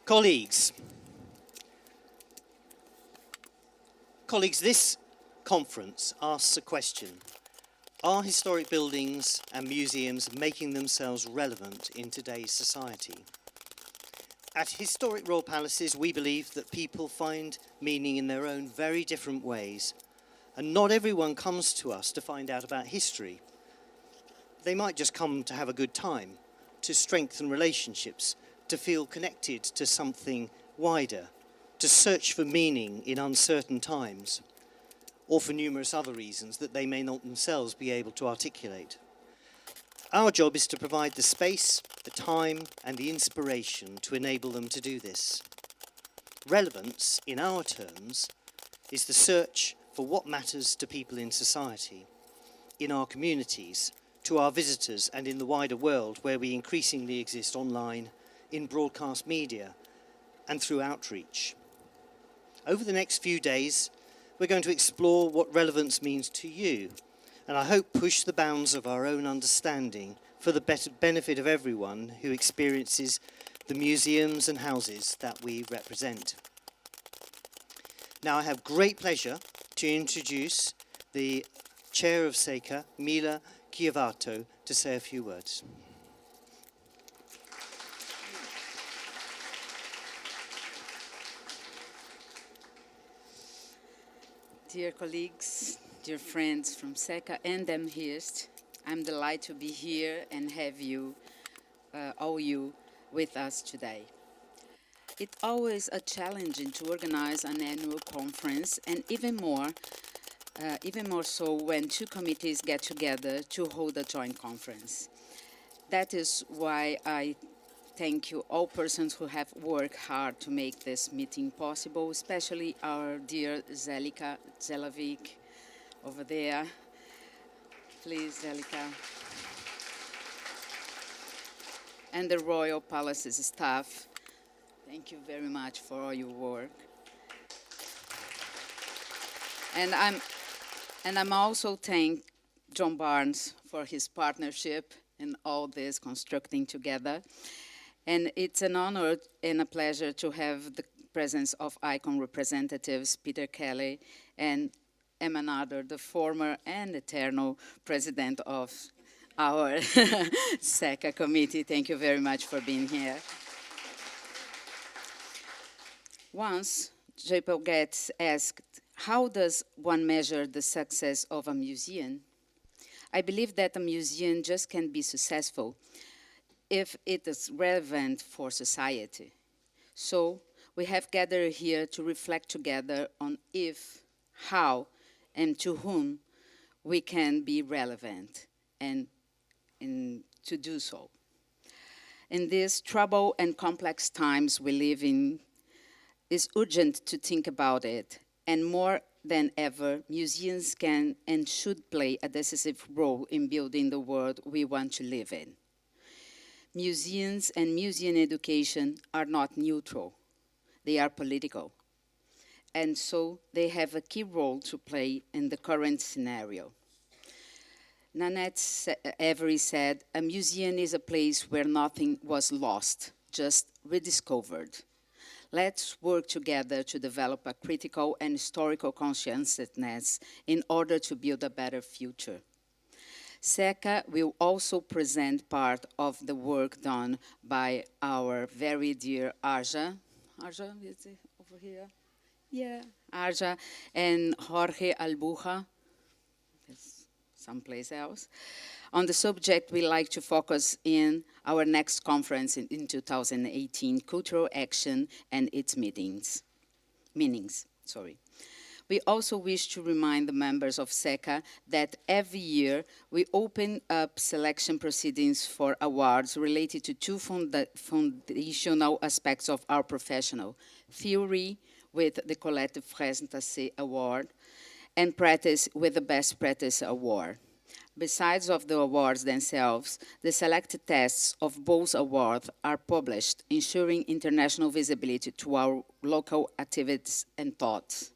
Colleagues, this conference asks a question. Are historic buildings and museums making themselves relevant in today's society? At historic royal palaces, we believe that people find meaning in their own very different ways, and not everyone comes to us to find out about history. They might just come to have a good time, to strengthen relationships, to feel connected to something wider, to search for meaning in uncertain times, or for numerous other reasons that they may not themselves be able to articulate. Our job is to provide the space, the time, and the inspiration to enable them to do this. Relevance, in our terms, is the search for what matters to people in society, in our communities, to our visitors, and in the wider world where we increasingly exist online, in broadcast media, and through outreach. Over the next few days, we're going to explore what relevance means to you, and I hope push the bounds of our own understanding for the benefit of everyone who experiences the museums and houses that we represent. Now I have great pleasure to introduce the Chair of SECA, Mila Chiovato, to say a few words. Dear colleagues, dear friends from SECA and Anarchist, I'm delighted to be here and have you, all you, with us today. It's always a challenging to organize an annual conference, and even more so when two committees get together to hold a joint conference. That is why I thank you all persons who have worked hard to make this meeting possible, especially our dear Zelika Zelavic over there. Please, Zelika. And the Royal Palace's staff. Thank you very much for all your work. And I'm also thank John Barnes for his partnership in all this constructing together. And it's an honor and a pleasure to have the presence of ICON representatives, Peter Kelly and Emma Nader, the former and eternal president of our SECA committee. Thank you very much for being here. Once, J.P. Getz asked, how does one measure the success of a museum? I believe that a museum just can't be successful if it is relevant for society. So we have gathered here to reflect together on if, how, and to whom we can be relevant and to do so. In these troubled and complex times we live in, it's urgent to think about it, and more than ever, museums can and should play a decisive role in building the world we want to live in. Museums and museum education are not neutral. They are political. And so they have a key role to play in the current scenario. Nanette Avery said, a museum is a place where nothing was lost, just rediscovered. Let's work together to develop a critical and historical consciousness in order to build a better future. SECA will also present part of the work done by our very dear Arja. Arja, is it over here? Yeah, Arja and Jorge Albuja, someplace else. On the subject we like to focus in our next conference in 2018, Cultural Action and its Meanings. We also wish to remind the members of SECA that every year we open up selection proceedings for awards related to two foundational aspects of our professional: theory with the Collective Présentation Award and practice with the Best Practice Award. Besides of the awards themselves, the selected tests of both awards are published, ensuring international visibility to our local activities and thoughts.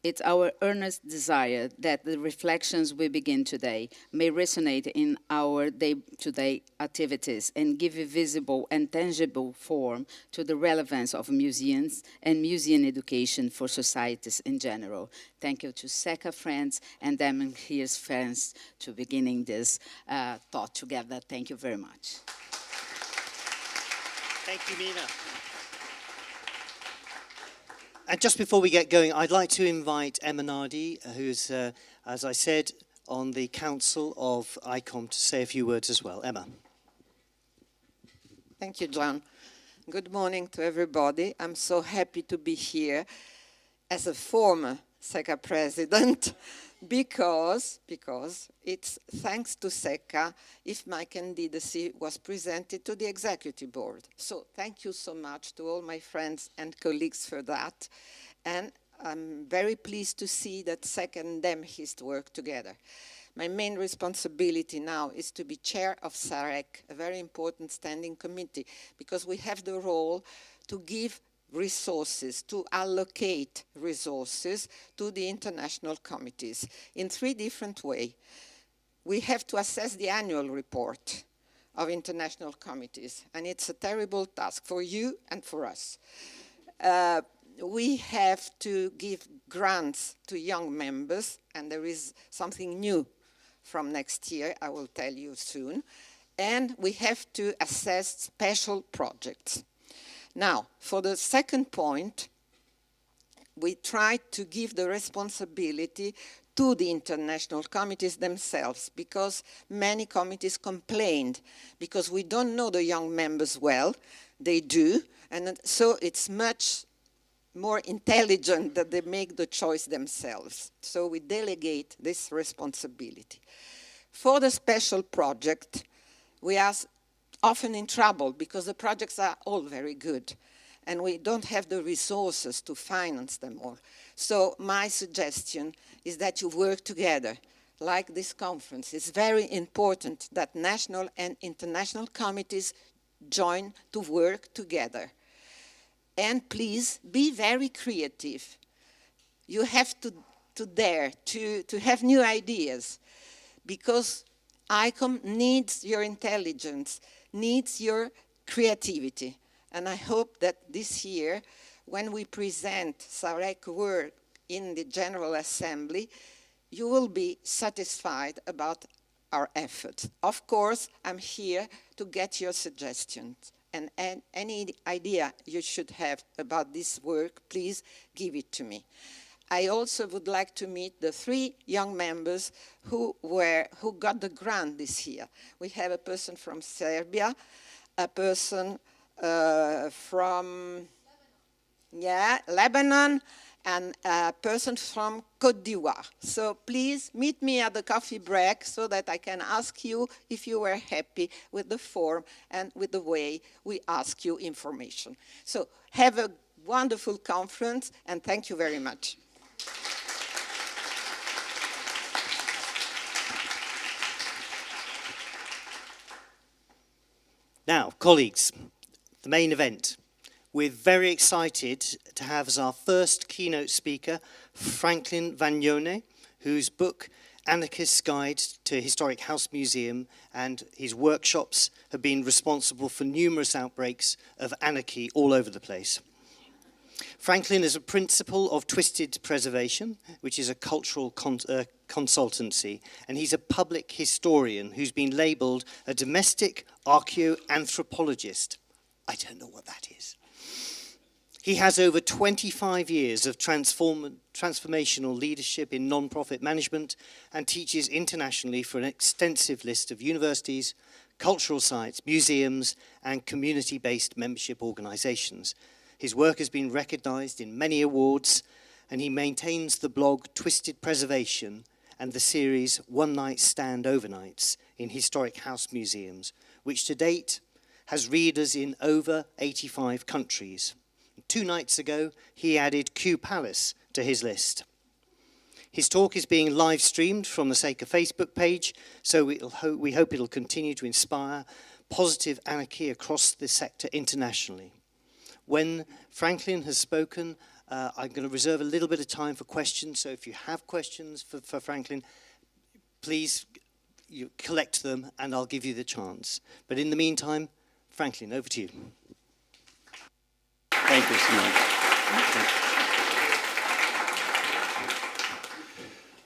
It's our earnest desire that the reflections we begin today may resonate in our day-to-day activities and give a visible and tangible form to the relevance of museums and museum education for societies in general. Thank you to SECA friends and Demon Here's friends to beginning this thought together. Thank you very much. Thank you, Mina. And just before we get going, I'd like to invite Emma Nardi, who's, as I said, on the Council of ICOM, to say a few words as well. Emma. Thank you, John. Good morning to everybody. I'm so happy to be here as a former SECA president because it's thanks to SECA if my candidacy was presented to the executive board. So thank you so much to all my friends and colleagues for that. And I'm very pleased to see that SECA and Demhist work together. My main responsibility now is to be chair of SAREC, a very important standing committee, because we have the role to give resources, to allocate resources to the international committees in three different ways. We have to assess the annual report of international committees, and it's a terrible task for you and for us. We have to give grants to young members, and there is something new from next year, I will tell you soon. And we have to assess special projects. Now, for the second point, we try to give the responsibility to the international committees themselves, because many committees complained, because we don't know the young members well, they do, and so it's much more intelligent that they make the choice themselves. So we delegate this responsibility. For the special project, we are often in trouble because the projects are all very good and we don't have the resources to finance them all. So my suggestion is that you work together, like this conference. It's very important that national and international committees join to work together. And please be very creative. You have to dare to have new ideas, because ICOM needs your intelligence, needs your creativity. And I hope that this year, when we present SAREC work in the General Assembly, you will be satisfied about our efforts. Of course, I'm here to get your suggestions. And any idea you should have about this work, please give it to me. I also would like to meet the 3 young members who got the grant this year. We have a person from Serbia, a person from Lebanon, and a person from Côte d'Ivoire. So please meet me at the coffee break so that I can ask you if you were happy with the form and with the way we ask you information. So have a wonderful conference, and thank you very much. Now, colleagues, the main event. We're very excited to have as our first keynote speaker Franklin Vagnone, whose book Anarchist's Guide to Historic House Museum and his workshops have been responsible for numerous outbreaks of anarchy all over the place. Franklin is a principal of Twisted Preservation, which is a cultural consultancy, and he's a public historian who's been labelled a domestic archaeoanthropologist. I don't know what that is. He has over 25 years of transformational leadership in non-profit management and teaches internationally for an extensive list of universities, cultural sites, museums, and community-based membership organisations. His work has been recognised in many awards, and he maintains the blog Twisted Preservation and the series One Night Stand Overnights in Historic House Museums, which to date has readers in over 85 countries. 2 nights ago, he added Kew Palace to his list. His talk is being live streamed from the SECA Facebook page, so we hope it'll continue to inspire positive anarchy across the sector internationally. When Franklin has spoken I'm going to reserve a little bit of time for questions, so if you have questions for Franklin, please you collect them and I'll give you the chance. But in the meantime, Franklin, over to you. Thank you so much.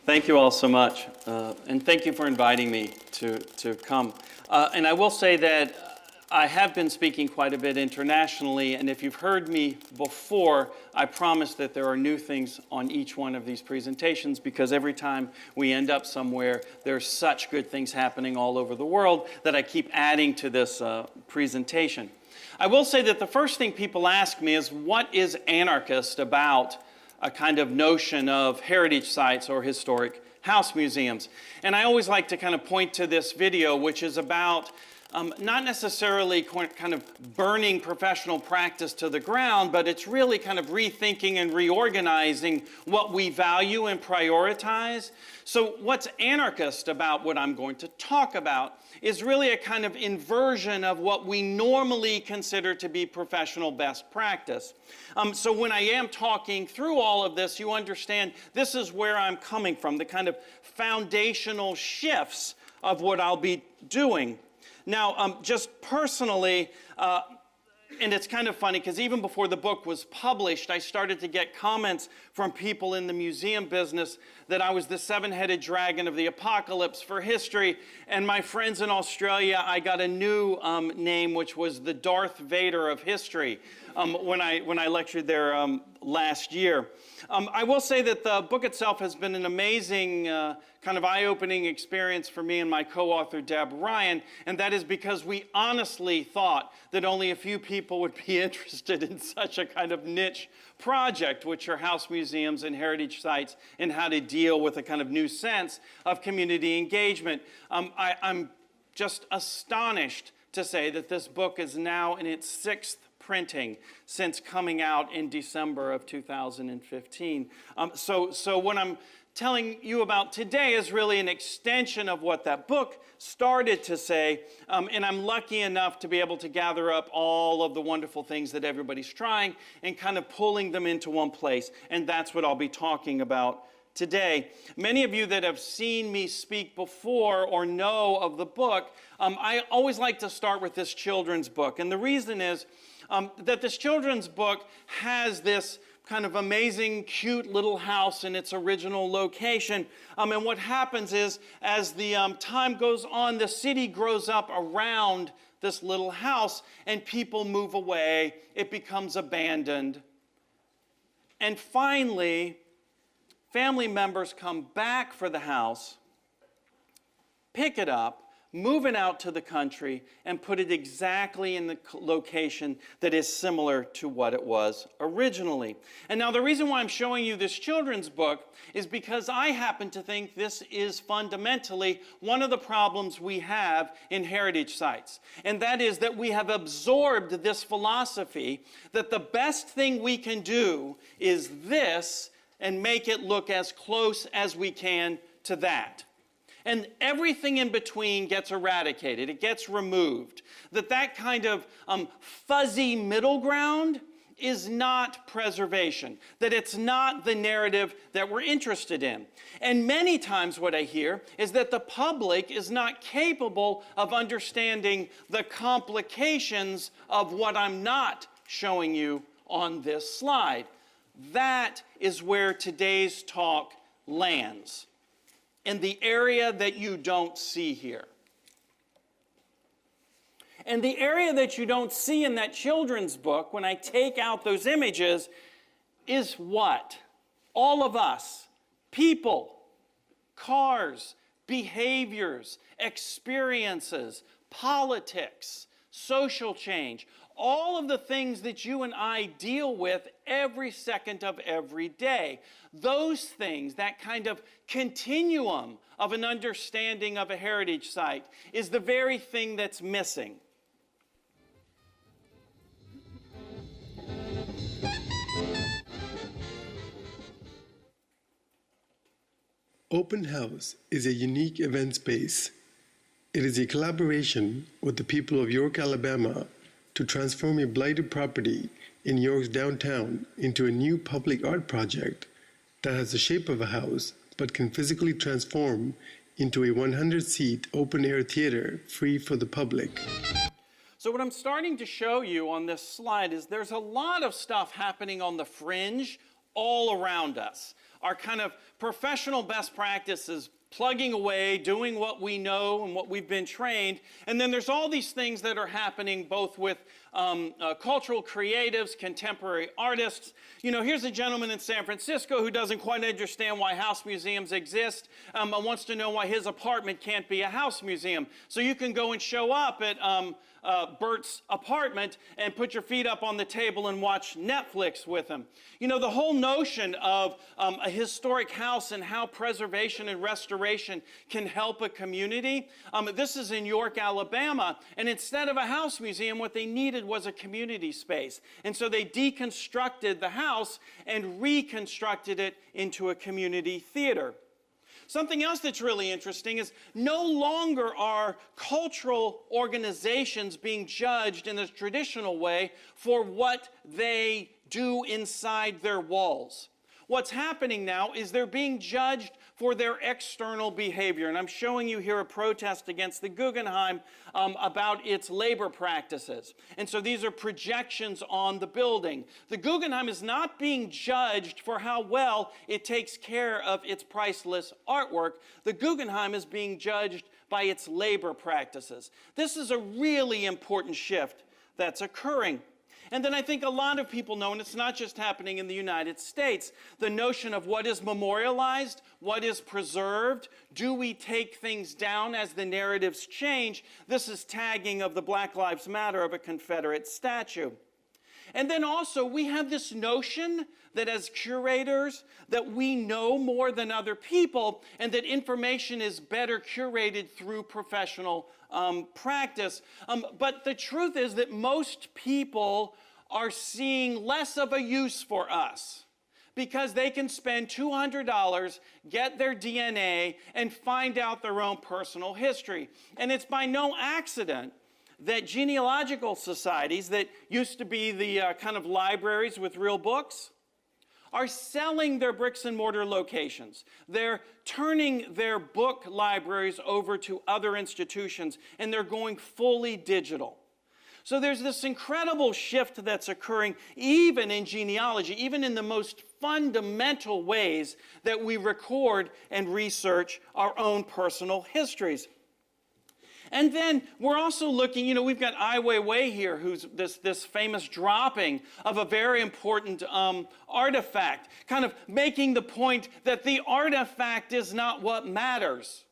Thank you all so much, and thank you for inviting me to come. And I will say that I have been speaking quite a bit internationally, and if you've heard me before, I promise that there are new things on each one of these presentations, because every time we end up somewhere, there's such good things happening all over the world that I keep adding to this presentation. I will say that the first thing people ask me is, what is Anarchist about a kind of notion of heritage sites or historic house museums? And I always like to kind of point to this video, which is about not necessarily kind of burning professional practice to the ground, but it's really kind of rethinking and reorganizing what we value and prioritize. So what's anarchist about what I'm going to talk about is really a kind of inversion of what we normally consider to be professional best practice. So when I am talking through all of this, you understand this is where I'm coming from, the kind of foundational shifts of what I'll be doing. Now, just personally, and it's kind of funny because even before the book was published, I started to get comments from people in the museum business that I was the seven-headed dragon of the apocalypse for history. And my friends in Australia, I got a new name, which was the Darth Vader of history when I lectured there last year. I will say that the book itself has been an amazing kind of eye-opening experience for me and my co-author, Deb Ryan, and that is because we honestly thought that only a few people would be interested in such a kind of niche project, which are house museums and heritage sites, and how to deal with a kind of new sense of community engagement. I'm just astonished to say that this book is now in its 6th printing since coming out in December of 2015. So what I'm telling you about today is really an extension of what that book started to say, and I'm lucky enough to be able to gather up all of the wonderful things that everybody's trying and kind of pulling them into one place, and that's what I'll be talking about today. Many of you that have seen me speak before or know of the book, I always like to start with this children's book, and the reason is that this children's book has this kind of amazing, cute little house in its original location. And what happens is, as the time goes on, the city grows up around this little house, and people move away. It becomes abandoned. And finally, family members come back for the house, pick it up, move it out to the country, and put it exactly in the location that is similar to what it was originally. And now the reason why I'm showing you this children's book is because I happen to think this is fundamentally one of the problems we have in heritage sites. And that is that we have absorbed this philosophy that the best thing we can do is this and make it look as close as we can to that. And everything in between gets eradicated. It gets removed. That kind of fuzzy middle ground is not preservation. That it's not the narrative that we're interested in. And many times what I hear is that the public is not capable of understanding the complications of what I'm not showing you on this slide. That is where today's talk lands. In the area that you don't see here. And the area that you don't see in that children's book, when I take out those images, is what? All of us. People, cars, behaviors, experiences, politics, social change, all of the things that you and I deal with every second of every day. Those things, that kind of continuum of an understanding of a heritage site, is the very thing that's missing. Open House is a unique event space. It is a collaboration with the people of York, Alabama, to transform a blighted property in York's downtown into a new public art project that has the shape of a house but can physically transform into a 100-seat open-air theater free for the public. So what I'm starting to show you on this slide is there's a lot of stuff happening on the fringe all around us. Our kind of professional best practices, plugging away, doing what we know and what we've been trained. And then there's all these things that are happening both with cultural creatives, contemporary artists. You know, here's a gentleman in San Francisco who doesn't quite understand why house museums exist and wants to know why his apartment can't be a house museum. So you can go and show up at Bert's apartment and put your feet up on the table and watch Netflix with him. You know, the whole notion of a historic house and how preservation and restoration can help a community. This is in York, Alabama, and instead of a house museum, what they needed was a community space. And so they deconstructed the house and reconstructed it into a community theater. Something else that's really interesting is no longer are cultural organizations being judged in a traditional way for what they do inside their walls. What's happening now is they're being judged for their external behavior. And I'm showing you here a protest against the Guggenheim about its labor practices. And so these are projections on the building. The Guggenheim is not being judged for how well it takes care of its priceless artwork. The Guggenheim is being judged by its labor practices. This is a really important shift that's occurring. And then I think a lot of people know, and it's not just happening in the United States, the notion of what is memorialized, what is preserved, do we take things down as the narratives change? This is tagging of the Black Lives Matter of a Confederate statue. And then also we have this notion that as curators, that we know more than other people and that information is better curated through professional practice. But the truth is that most people are seeing less of a use for us because they can spend $200, get their DNA, and find out their own personal history. And it's by no accident that genealogical societies that used to be the kind of libraries with real books are selling their bricks and mortar locations. They're turning their book libraries over to other institutions, and they're going fully digital. So there's this incredible shift that's occurring even in genealogy, even in the most fundamental ways that we record and research our own personal histories. And then we're also looking, you know, we've got Ai Weiwei here, who's this famous dropping of a very important artifact, kind of making the point that the artifact is not what matters.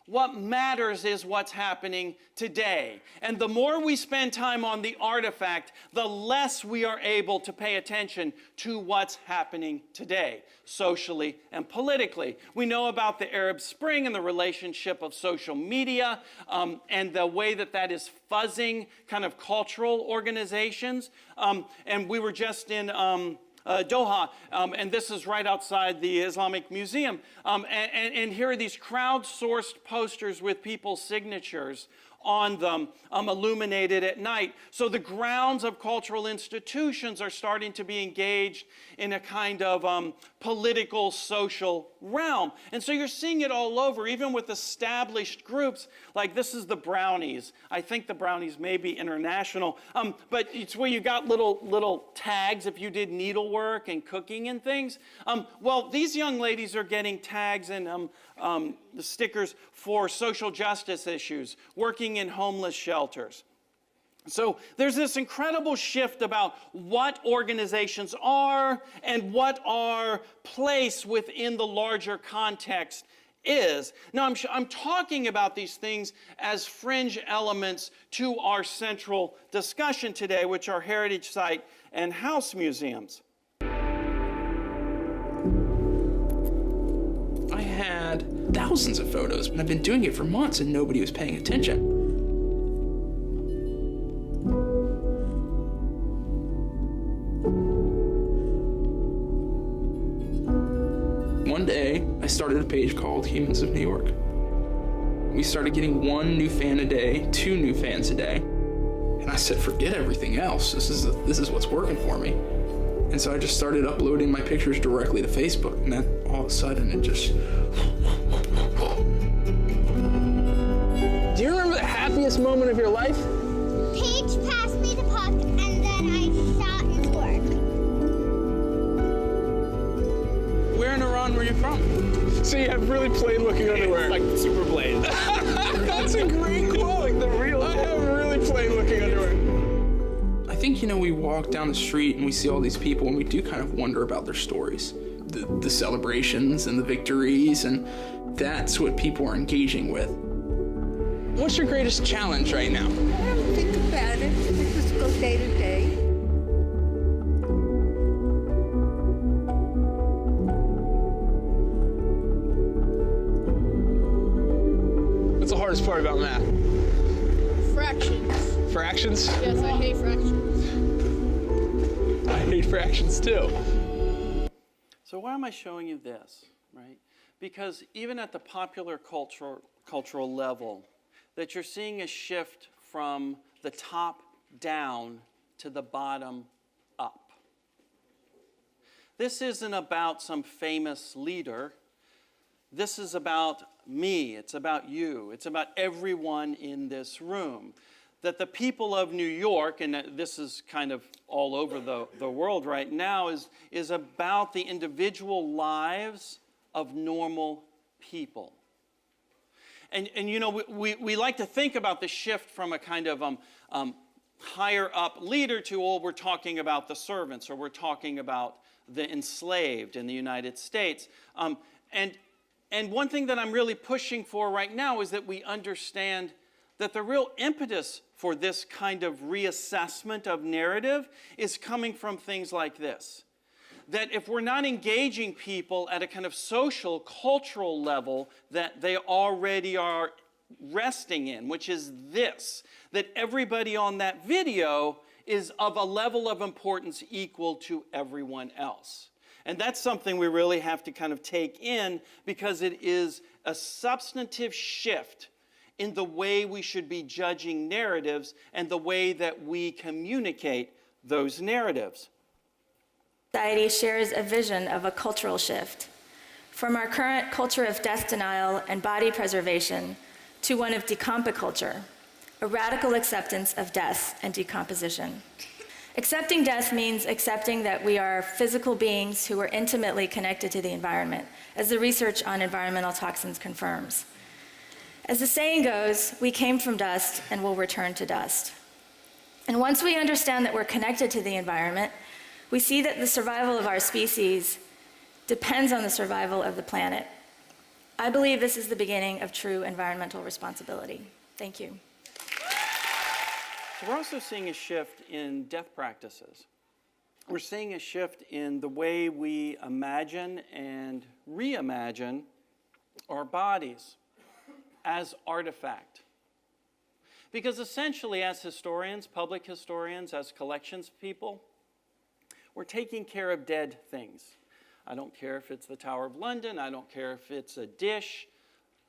What matters is what's happening today. And the more we spend time on the artifact, the less we are able to pay attention to what's happening today, socially and politically. We know about the Arab Spring and the relationship of social media and the way that that is fuzzing kind of cultural organizations. And we were just in Doha, and this is right outside the Islamic Museum. And here are these crowdsourced posters with people's signatures on them, illuminated at night. So the grounds of cultural institutions are starting to be engaged in a kind of political, social realm. And so you're seeing it all over, even with established groups, like this is the Brownies. I think the Brownies may be international, but it's where you got little tags if you did needlework and cooking and things. Well, these young ladies are getting tags and the stickers for social justice issues, working in homeless shelters. So there's this incredible shift about what organizations are and what our place within the larger context is. Now, I'm talking about these things as fringe elements to our central discussion today, which are heritage site and house museums. I had thousands of photos, and I've been doing it for months and nobody was paying attention. One day, I started a page called Humans of New York. We started getting 1 new fan a day, 2 new fans a day. And I said, forget everything else. This is what's working for me. And so I just started uploading my pictures directly to Facebook, and then all of a sudden it just... Do you remember the happiest moment of your life? Paige passed me the puck, and then I shot into work. Where in Iran were you from? So you have really plain-looking underwear. Like super plain. That's a great quote. Like the real. I have really plain-looking underwear. I think, we walk down the street and we see all these people and we do kind of wonder about their stories. The celebrations and the victories, and that's what people are engaging with. What's your greatest challenge right now? I don't think about it. We just go day to day. What's the hardest part about math? Fractions. Fractions? Yes, I hate fractions. I hate fractions too. So why am I showing you this, right? Because even at the popular cultural level, that you're seeing a shift from the top down to the bottom up. This isn't about some famous leader. This is about me. It's about you. It's about everyone in this room. That the people of New York, and this is kind of all over the world right now, is about the individual lives of normal people. And we like to think about the shift from a kind of higher up leader to, we're talking about the servants, or we're talking about the enslaved in the United States. And one thing that I'm really pushing for right now is that we understand that the real impetus for this kind of reassessment of narrative is coming from things like this. That if we're not engaging people at a kind of social, cultural level that they already are resting in, which is this, that everybody on that video is of a level of importance equal to everyone else. And that's something we really have to kind of take in, because it is a substantive shift in the way we should be judging narratives and the way that we communicate those narratives. Society shares a vision of a cultural shift from our current culture of death denial and body preservation to one of decompiculture, a radical acceptance of death and decomposition. Accepting death means accepting that we are physical beings who are intimately connected to the environment, as the research on environmental toxins confirms. As the saying goes, we came from dust and will return to dust. And once we understand that we're connected to the environment, we see that the survival of our species depends on the survival of the planet. I believe this is the beginning of true environmental responsibility. Thank you. So we're also seeing a shift in death practices. We're seeing a shift in the way we imagine and reimagine our bodies as artifact. Because essentially, as historians, public historians, as collections people, we're taking care of dead things. I don't care if it's the Tower of London, I don't care if it's a dish,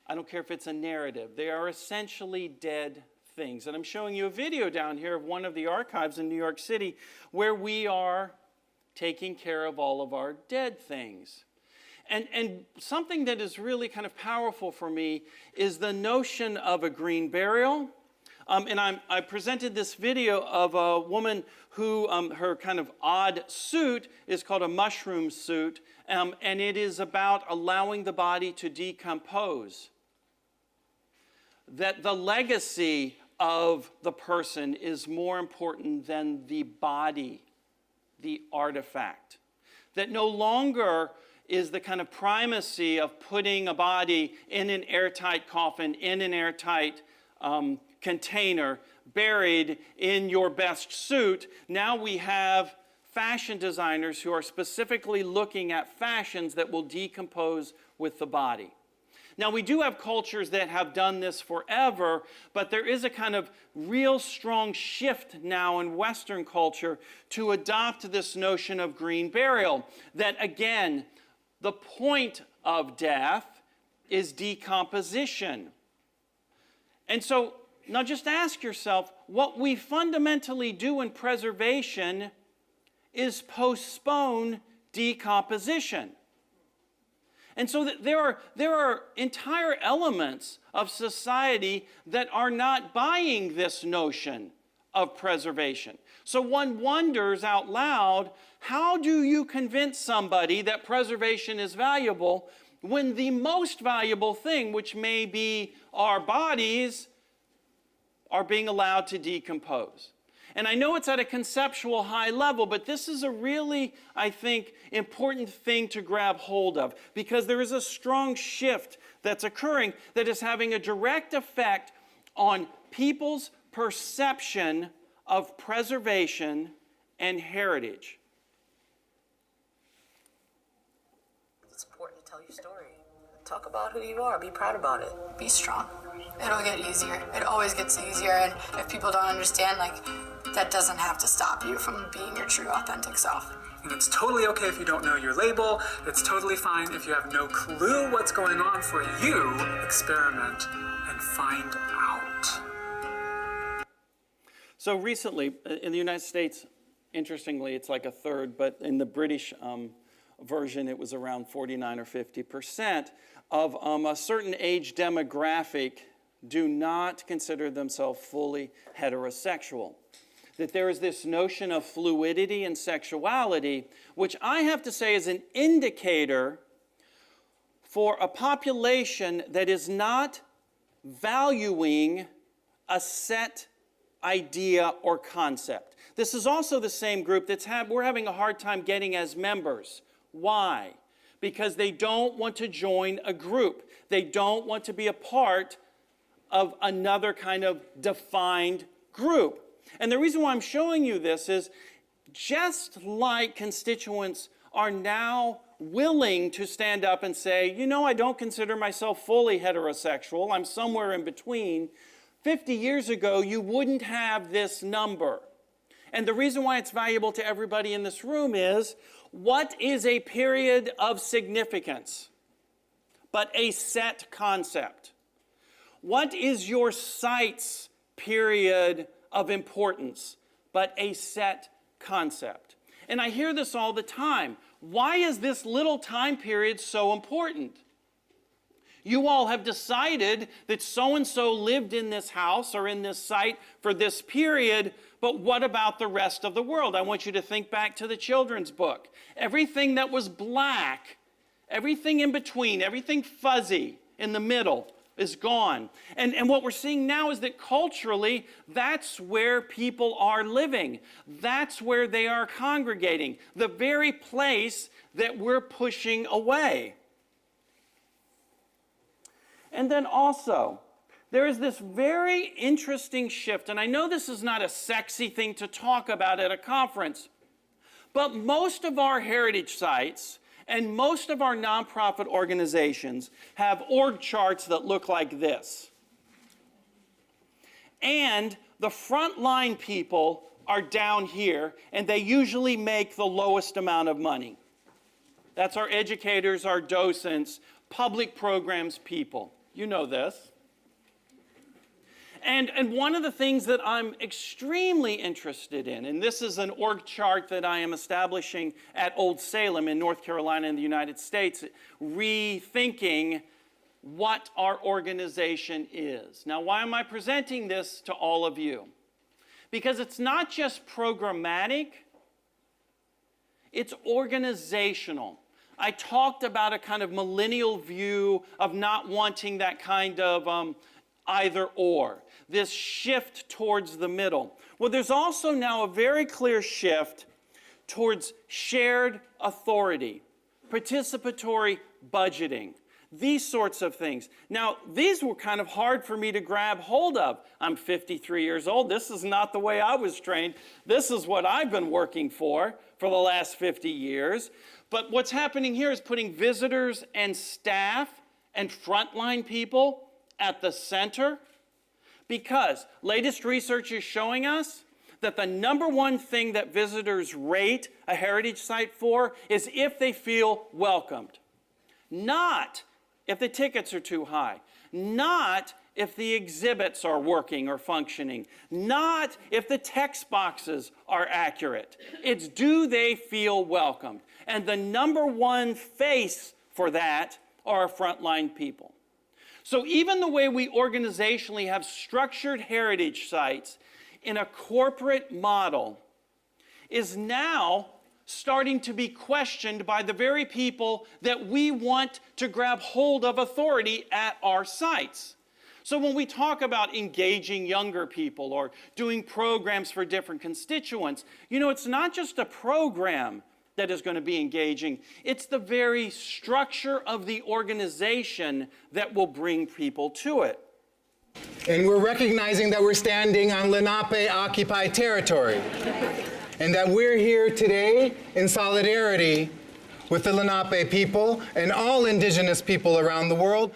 I don't care if it's a narrative. They are essentially dead things. And I'm showing you a video down here of one of the archives in New York City where we are taking care of all of our dead things. And something that is really kind of powerful for me is the notion of a green burial. I presented this video of a woman who, her kind of odd suit is called a mushroom suit, and it is about allowing the body to decompose. That the legacy of the person is more important than the body, the artifact. That no longer is the kind of primacy of putting a body in an airtight coffin, in an airtight container, buried in your best suit. Now we have fashion designers who are specifically looking at fashions that will decompose with the body. Now, we do have cultures that have done this forever, but there is a kind of real strong shift now in Western culture to adopt this notion of green burial. That, again, the point of death is decomposition. And so Now just ask yourself, what we fundamentally do in preservation is postpone decomposition. And so that there are entire elements of society that are not buying this notion of preservation. So one wonders out loud, how do you convince somebody that preservation is valuable when the most valuable thing, which may be our bodies, are being allowed to decompose? And I know it's at a conceptual high level, but this is a really, I think, important thing to grab hold of, because there is a strong shift that's occurring that is having a direct effect on people's perception of preservation and heritage. It's important to tell your story. Talk about who you are. Be proud about it. Be strong. It'll get easier. It always gets easier. And if people don't understand, like, that doesn't have to stop you from being your true, authentic self. And it's totally okay if you don't know your label. It's totally fine if you have no clue what's going on for you. Experiment and find out. So recently, in the United States, interestingly, it's like a third, but in the British version, it was around 49 or 50% of a certain age demographic do not consider themselves fully heterosexual. That there is this notion of fluidity and sexuality, which I have to say is an indicator for a population that is not valuing a set idea or concept. This is also the same group that's we're having a hard time getting as members. Why? Because they don't want to join a group. They don't want to be a part of another kind of defined group. And the reason why I'm showing you this is just like constituents are now willing to stand up and say, you know, I don't consider myself fully heterosexual, I'm somewhere in between. 50 years ago, you wouldn't have this number. And the reason why it's valuable to everybody in this room is, what is a period of significance but a set concept? What is your site's period of importance but a set concept? And I hear this all the time. Why is this little time period so important? You all have decided that so-and-so lived in this house or in this site for this period, but what about the rest of the world? I want you to think back to the children's book. Everything that was black, everything in between, everything fuzzy in the middle is gone. And what we're seeing now is that culturally, that's where people are living. That's where they are congregating. The very place that we're pushing away. And then also, there is this very interesting shift, and I know this is not a sexy thing to talk about at a conference, but most of our heritage sites and most of our nonprofit organizations have org charts that look like this. And the frontline people are down here, and they usually make the lowest amount of money. That's our educators, our docents, public programs people. You know this. And one of the things that I'm extremely interested in, and this is an org chart that I am establishing at Old Salem in North Carolina in the United States, rethinking what our organization is. Now, why am I presenting this to all of you? Because it's not just programmatic, it's organizational. I talked about a kind of millennial view of not wanting that kind of either or, this shift towards the middle. Well, there's also now a very clear shift towards shared authority, participatory budgeting, these sorts of things. Now, these were kind of hard for me to grab hold of. I'm 53 years old. This is not the way I was trained. This is what I've been working for the last 50 years. But what's happening here is putting visitors and staff and frontline people at the center, because latest research is showing us that the number one thing that visitors rate a heritage site for is if they feel welcomed. Not if the tickets are too high. Not if the exhibits are working or functioning, not if the text boxes are accurate. It's do they feel welcomed? And the number one face for that are our frontline people. So even the way we organizationally have structured heritage sites in a corporate model is now starting to be questioned by the very people that we want to grab hold of authority at our sites. So when we talk about engaging younger people or doing programs for different constituents, you know, it's not just a program that is going to be engaging. It's the very structure of the organization that will bring people to it. And we're recognizing that we're standing on Lenape-occupied territory, and that we're here today in solidarity with the Lenape people and all indigenous people around the world.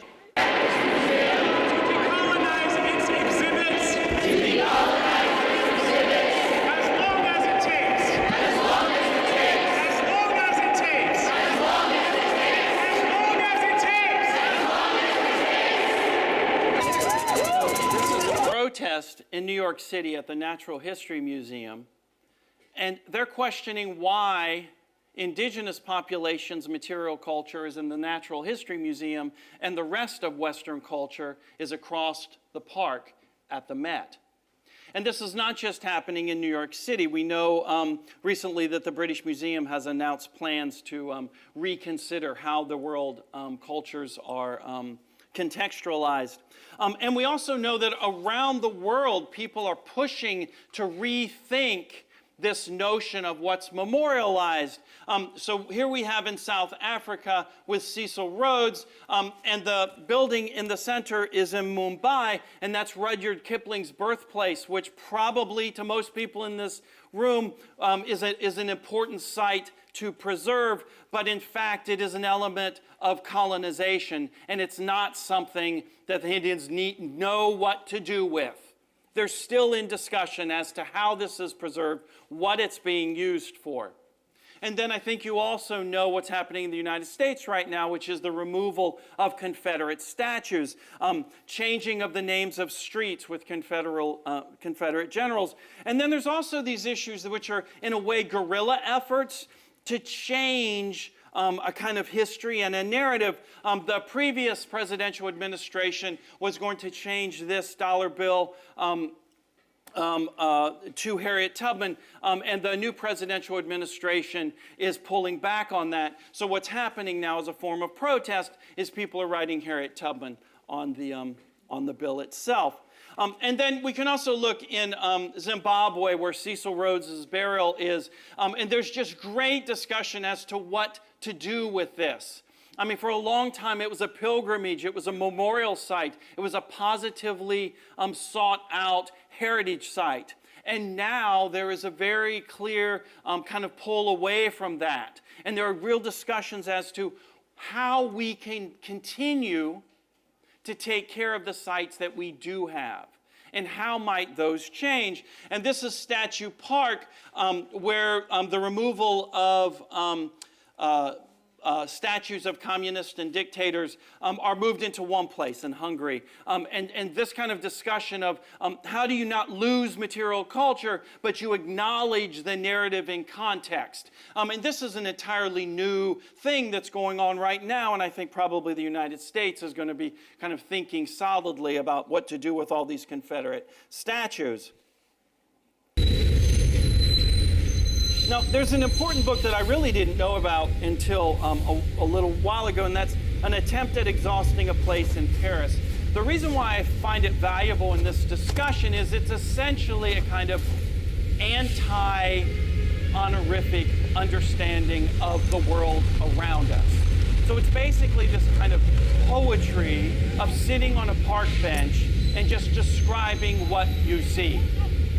Protest in New York City at the Natural History Museum, and they're questioning why indigenous populations' material culture is in the Natural History Museum and the rest of Western culture is across the park at the Met. And this is not just happening in New York City. We know recently that the British Museum has announced plans to reconsider how the world cultures are contextualized. And we also know that around the world, people are pushing to rethink this notion of what's memorialized. So here we have in South Africa with Cecil Rhodes, and the building in the center is in Mumbai, and that's Rudyard Kipling's birthplace, which probably to most people in this room is an important site to preserve, but in fact it is an element of colonization, and it's not something that the Indians know what to do with. They're still in discussion as to how this is preserved, what it's being used for. And then I think you also know what's happening in the United States right now, which is the removal of Confederate statues, changing of the names of streets with Confederate generals. And then there's also these issues which are, in a way, guerrilla efforts to change a kind of history and a narrative. The previous presidential administration was going to change this dollar bill to Harriet Tubman, and the new presidential administration is pulling back on that. So what's happening now as a form of protest is people are writing Harriet Tubman on the bill itself. And then we can also look in Zimbabwe, where Cecil Rhodes' burial is, and there's just great discussion as to what to do with this. I mean, for a long time, it was a pilgrimage, it was a memorial site, it was a positively sought out heritage site. And now there is a very clear kind of pull away from that. And there are real discussions as to how we can continue to take care of the sites that we do have, and how might those change. And this is Statue Park, where the removal of statues of communists and dictators are moved into one place in Hungary. And this kind of discussion of how do you not lose material culture, but you acknowledge the narrative in context. And this is an entirely new thing that's going on right now, and I think probably the United States is going to be kind of thinking solidly about what to do with all these Confederate statues. Now, there's an important book that I really didn't know about until a little while ago, and that's An Attempt at Exhausting a Place in Paris. The reason why I find it valuable in this discussion is it's essentially a kind of anti-honorific understanding of the world around us. So it's basically this kind of poetry of sitting on a park bench and just describing what you see.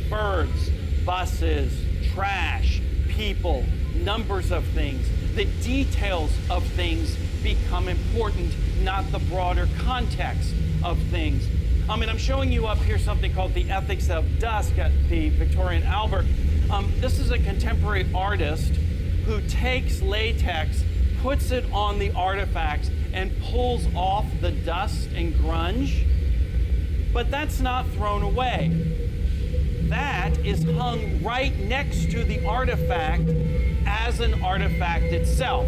Birds, buses, trash, people, numbers of things. The details of things become important, not the broader context of things. And I'm showing you up here something called The Ethics of Dusk at the Victoria and Albert. This is a contemporary artist who takes latex, puts it on the artifacts, and pulls off the dust and grunge. But that's not thrown away. That is hung right next to the artifact as an artifact itself.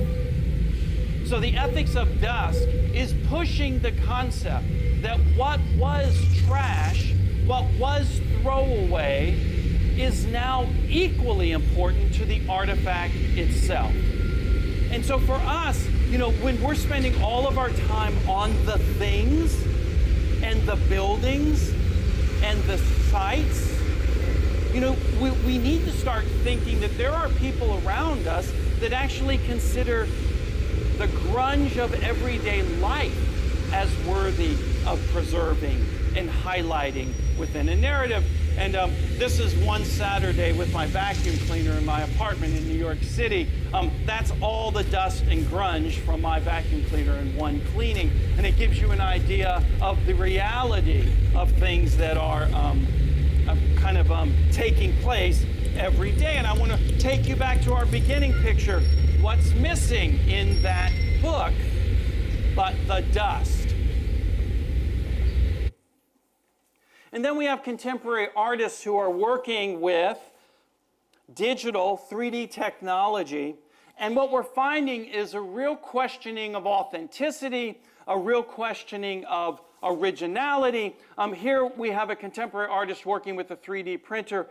So the ethics of dusk is pushing the concept that what was trash, what was throwaway, is now equally important to the artifact itself. And so for us, you know, when we're spending all of our time on the things and the buildings and the sites, you know, we need to start thinking that there are people around us that actually consider the grunge of everyday life as worthy of preserving and highlighting within a narrative. And this is one Saturday with my vacuum cleaner in my apartment in New York City. That's all the dust and grunge from my vacuum cleaner in one cleaning. And it gives you an idea of the reality of things that are taking place every day. And I want to take you back to our beginning picture. What's missing in that book but the dust? And then we have contemporary artists who are working with digital 3D technology. And what we're finding is a real questioning of authenticity, a real questioning of originality. Here we have a contemporary artist working with a 3D printer,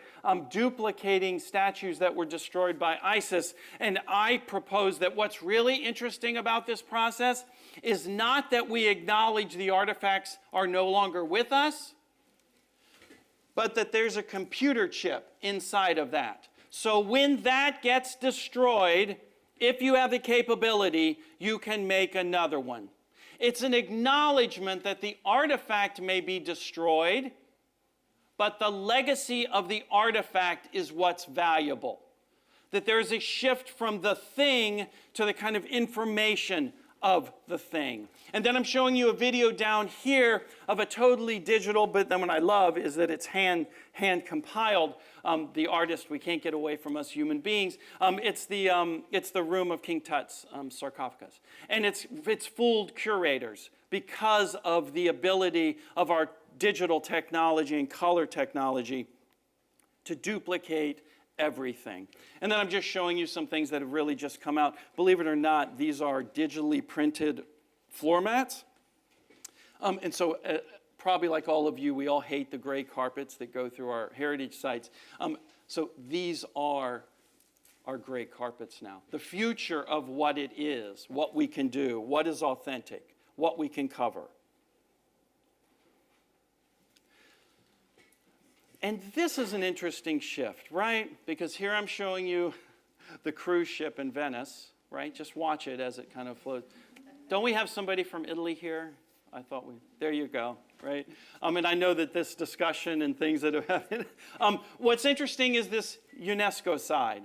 duplicating statues that were destroyed by ISIS. And I propose that what's really interesting about this process is not that we acknowledge the artifacts are no longer with us, but that there's a computer chip inside of that. So when that gets destroyed, if you have the capability, you can make another one. It's an acknowledgement that the artifact may be destroyed, but the legacy of the artifact is what's valuable. That there's a shift from the thing to the kind of information of the thing. And then I'm showing you a video down here of a totally digital, but then what I love is that it's hand compiled. The artist, we can't get away from us human beings. It's the room of King Tut's sarcophagus. And it's fooled curators because of the ability of our digital technology and color technology to duplicate everything. And then I'm just showing you some things that have really just come out. Believe it or not, these are digitally printed floor mats. And so probably like all of you, we all hate the gray carpets that go through our heritage sites. So these are our gray carpets now. The future of what it is, what we can do, what is authentic, what we can cover. And this is an interesting shift, right? Because here I'm showing you the cruise ship in Venice, right? Just watch it as it kind of floats. Don't we have somebody from Italy here? I thought there you go, right? And I know that this discussion and things that have happened. What's interesting is this UNESCO side.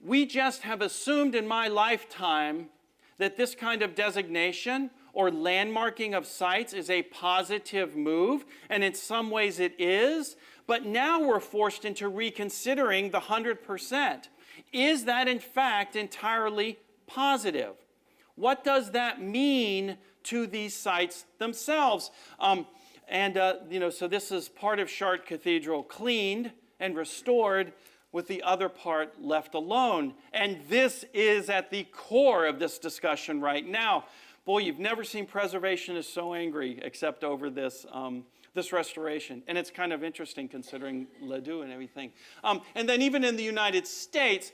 We just have assumed in my lifetime that this kind of designation or landmarking of sites is a positive move, and in some ways it is, but now we're forced into reconsidering the 100%. Is that in fact entirely positive? What does that mean to these sites themselves? So this is part of Chartres Cathedral cleaned and restored, with the other part left alone. And this is at the core of this discussion right now. Boy, you've never seen preservationists so angry except over this, this restoration. And it's kind of interesting considering Ledoux and everything. And then even in the United States,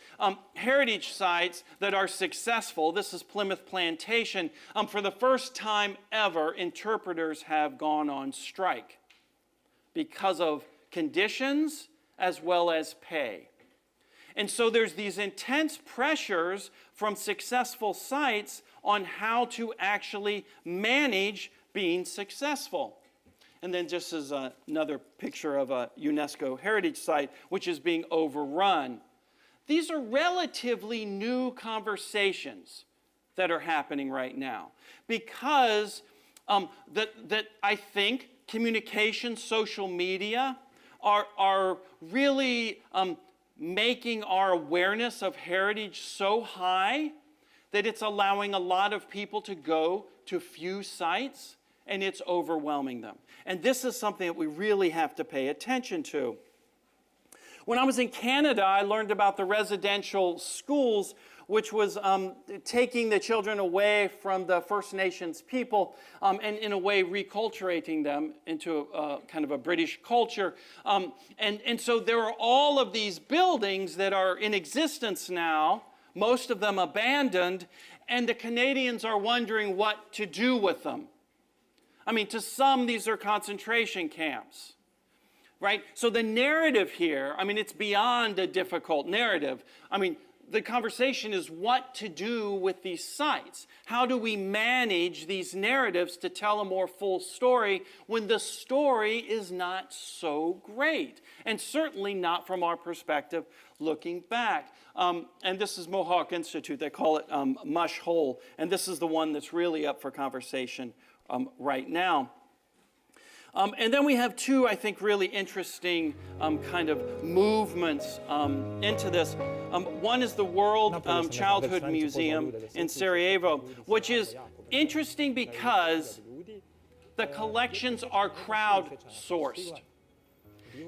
heritage sites that are successful, this is Plymouth Plantation, for the first time ever, interpreters have gone on strike because of conditions as well as pay. And so there's these intense pressures from successful sites on how to actually manage being successful. And then just as another picture of a UNESCO heritage site, which is being overrun. These are relatively new conversations that are happening right now, because that I think communication, social media are really making our awareness of heritage so high that it's allowing a lot of people to go to few sites and it's overwhelming them. And this is something that we really have to pay attention to. When I was in Canada, I learned about the residential schools, which was taking the children away from the First Nations people and in a way reculturating them into kind of a British culture. And so there are all of these buildings that are in existence now, most of them abandoned, and the Canadians are wondering what to do with them. I mean, to some, these are concentration camps. Right? So the narrative here, I mean, it's beyond a difficult narrative. I mean, the conversation is what to do with these sites. How do we manage these narratives to tell a more full story when the story is not so great? And certainly not from our perspective looking back. And this is Mohawk Institute. They call it Mush Hole. And this is the one that's really up for conversation right now. And then we have two, I think, really interesting kind of movements into this. One is the World Childhood Museum in Sarajevo, which is interesting because the collections are crowdsourced.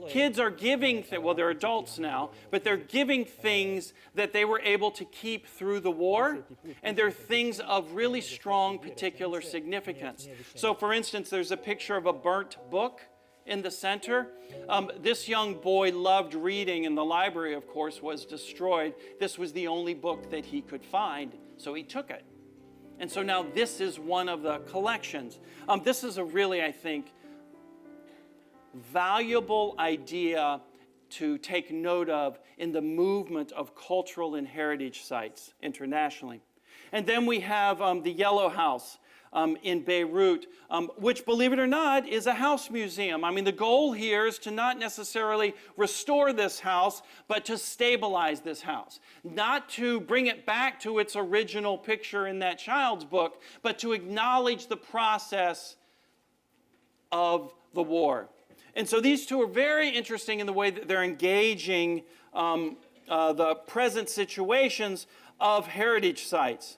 Kids are giving, well, they're adults now, but they're giving things that they were able to keep through the war, and they're things of really strong particular significance. So, for instance, there's a picture of a burnt book in the center. This young boy loved reading, and the library, of course, was destroyed. This was the only book that he could find, so he took it. And so now this is one of the collections. This is a really, I think, valuable idea to take note of in the movement of cultural and heritage sites internationally. And then we have the Yellow House in Beirut, which, believe it or not, is a house museum. I mean, the goal here is to not necessarily restore this house, but to stabilize this house. Not to bring it back to its original picture in that child's book, but to acknowledge the process of the war. And so these two are very interesting in the way that they're engaging the present situations of heritage sites.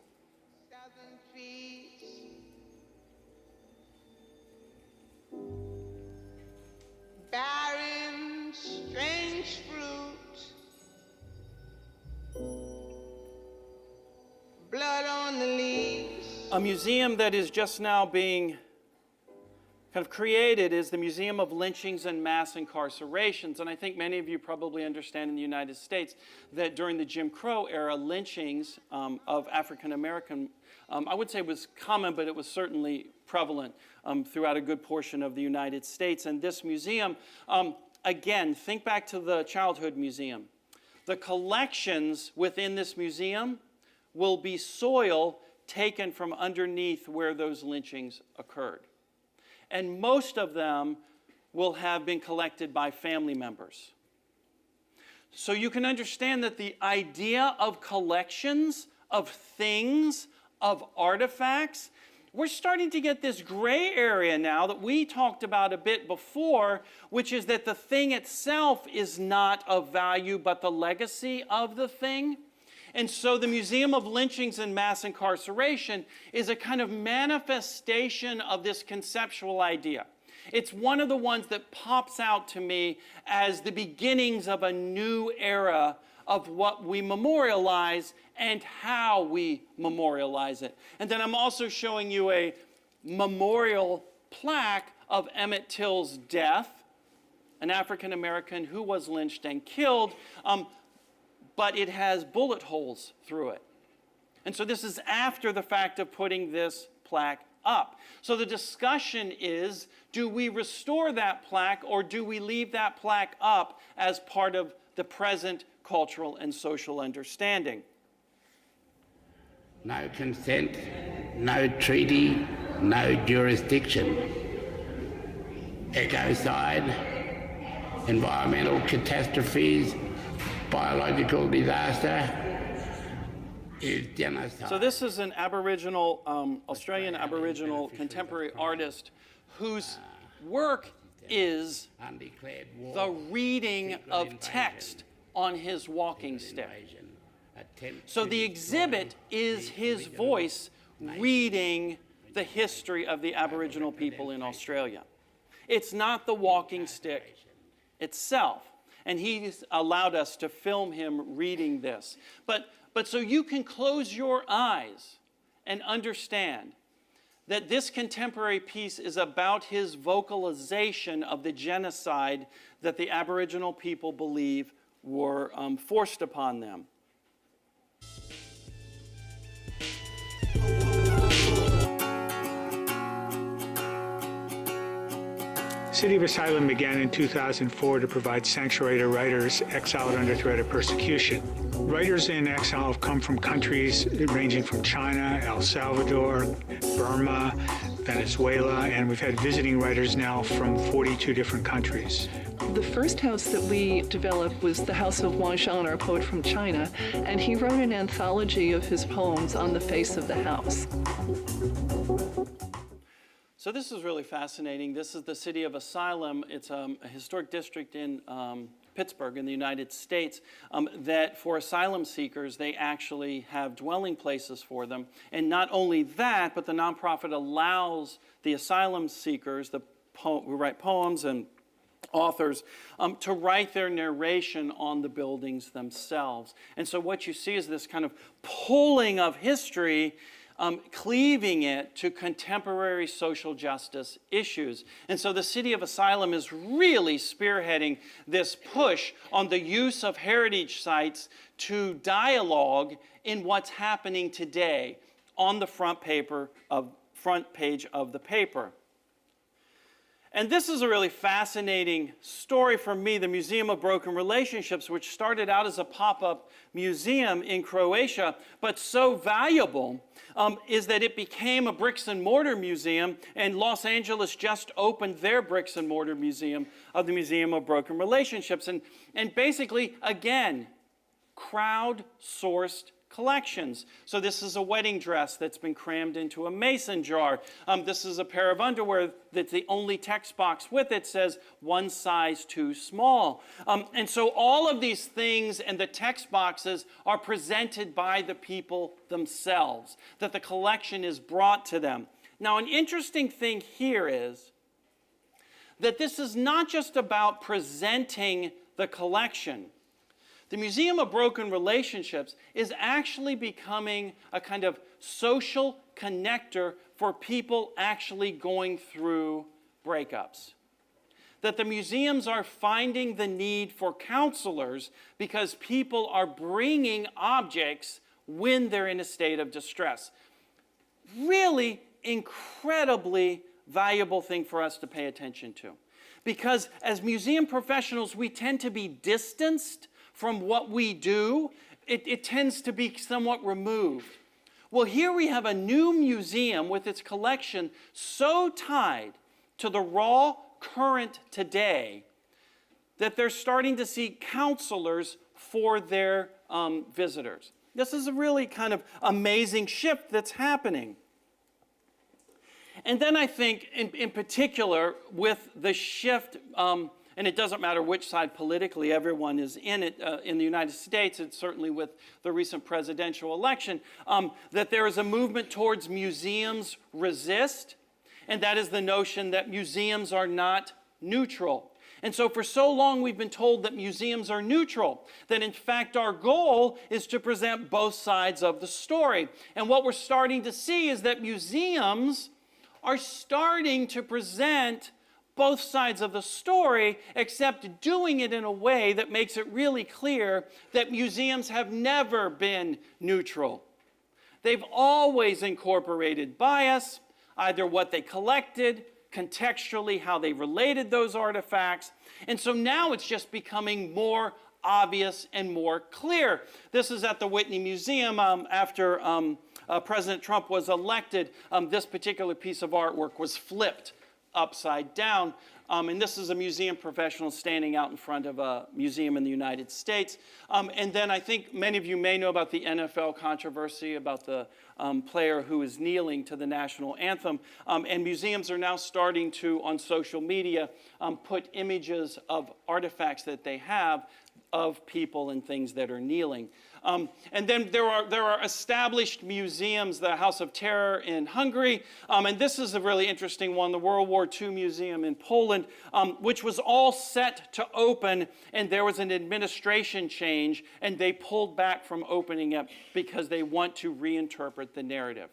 Barren, strange fruit, blood on the leaves. A museum that is just now being kind of created is the Museum of Lynchings and Mass Incarcerations. And I think many of you probably understand in the United States that during the Jim Crow era, lynchings of African American, I would say was common, but it was certainly prevalent throughout a good portion of the United States. And this museum, again, think back to the Childhood Museum. The collections within this museum will be soil taken from underneath where those lynchings occurred. And most of them will have been collected by family members. So you can understand that the idea of collections, of things, of artifacts, we're starting to get this gray area now that we talked about a bit before, which is that the thing itself is not of value, but the legacy of the thing. And so the Museum of Lynchings and Mass Incarceration is a kind of manifestation of this conceptual idea. It's one of the ones that pops out to me as the beginnings of a new era of what we memorialize and how we memorialize it. And then I'm also showing you a memorial plaque of Emmett Till's death, an African American who was lynched and killed. But it has bullet holes through it. And so this is after the fact of putting this plaque up. So the discussion is, do we restore that plaque or do we leave that plaque up as part of the present cultural and social understanding? No consent, no treaty, no jurisdiction. Ecocide, environmental catastrophes, biological disaster is genocide. So this is an Aboriginal, Australian Aboriginal contemporary artist whose work is the reading of text on his walking stick. So the exhibit is his voice reading the history of the Aboriginal people in Australia. It's not the walking stick itself. And he's allowed us to film him reading this. But so you can close your eyes and understand that this contemporary piece is about his vocalization of the genocide that the Aboriginal people believe were forced upon them. City of Asylum began in 2004 to provide sanctuary to writers exiled under threat of persecution. Writers in exile have come from countries ranging from China, El Salvador, Burma, Venezuela, and we've had visiting writers now from 42 different countries. The first house that we developed was the house of Wang Shan, our poet from China, and he wrote an anthology of his poems on the face of the house. So this is really fascinating. This is the City of Asylum. It's a historic district in Pittsburgh in the United States that for asylum seekers, they actually have dwelling places for them. And not only that, but the nonprofit allows the asylum seekers, who write poems and authors, to write their narration on the buildings themselves. And so what you see is this kind of pulling of history, cleaving it to contemporary social justice issues. And so the City of Asylum is really spearheading this push on the use of heritage sites to dialogue in what's happening today on the front page of the paper. And this is a really fascinating story for me. The Museum of Broken Relationships, which started out as a pop-up museum in Croatia, but so valuable is that it became a bricks and mortar museum, and Los Angeles just opened their bricks and mortar museum of the Museum of Broken Relationships. And basically, again, crowd-sourced collections. So this is a wedding dress that's been crammed into a mason jar. This is a pair of underwear that the only text box with it says one size too small. And so all of these things and the text boxes are presented by the people themselves, that the collection is brought to them. Now, an interesting thing here is that this is not just about presenting the collection. The Museum of Broken Relationships is actually becoming a kind of social connector for people actually going through breakups. That the museums are finding the need for counselors because people are bringing objects when they're in a state of distress. Really incredibly valuable thing for us to pay attention to. Because as museum professionals, we tend to be distanced from what we do. It tends to be somewhat removed. Well, here we have a new museum with its collection so tied to the raw current today that they're starting to see counselors for their visitors. This is a really kind of amazing shift that's happening. And then I think, in particular, with the shift, and it doesn't matter which side politically everyone is in it, in the United States, it's certainly with the recent presidential election, that there is a movement towards museums resist, and that is the notion that museums are not neutral. And so for so long we've been told that museums are neutral, that in fact our goal is to present both sides of the story. And what we're starting to see is that museums are starting to present both sides of the story, except doing it in a way that makes it really clear that museums have never been neutral. They've always incorporated bias, either what they collected, contextually how they related those artifacts, and so now it's just becoming more obvious and more clear. This is at the Whitney Museum after President Trump was elected. This particular piece of artwork was flipped upside down. And this is a museum professional standing out in front of a museum in the United States. And then I think many of you may know about the NFL controversy about the player who is kneeling to the national anthem. And museums are now starting to, on social media, put images of artifacts that they have of people and things that are kneeling. And then there are established museums, the House of Terror in Hungary, and this is a really interesting one, the World War II Museum in Poland, which was all set to open, and there was an administration change, and they pulled back from opening it because they want to reinterpret the narrative.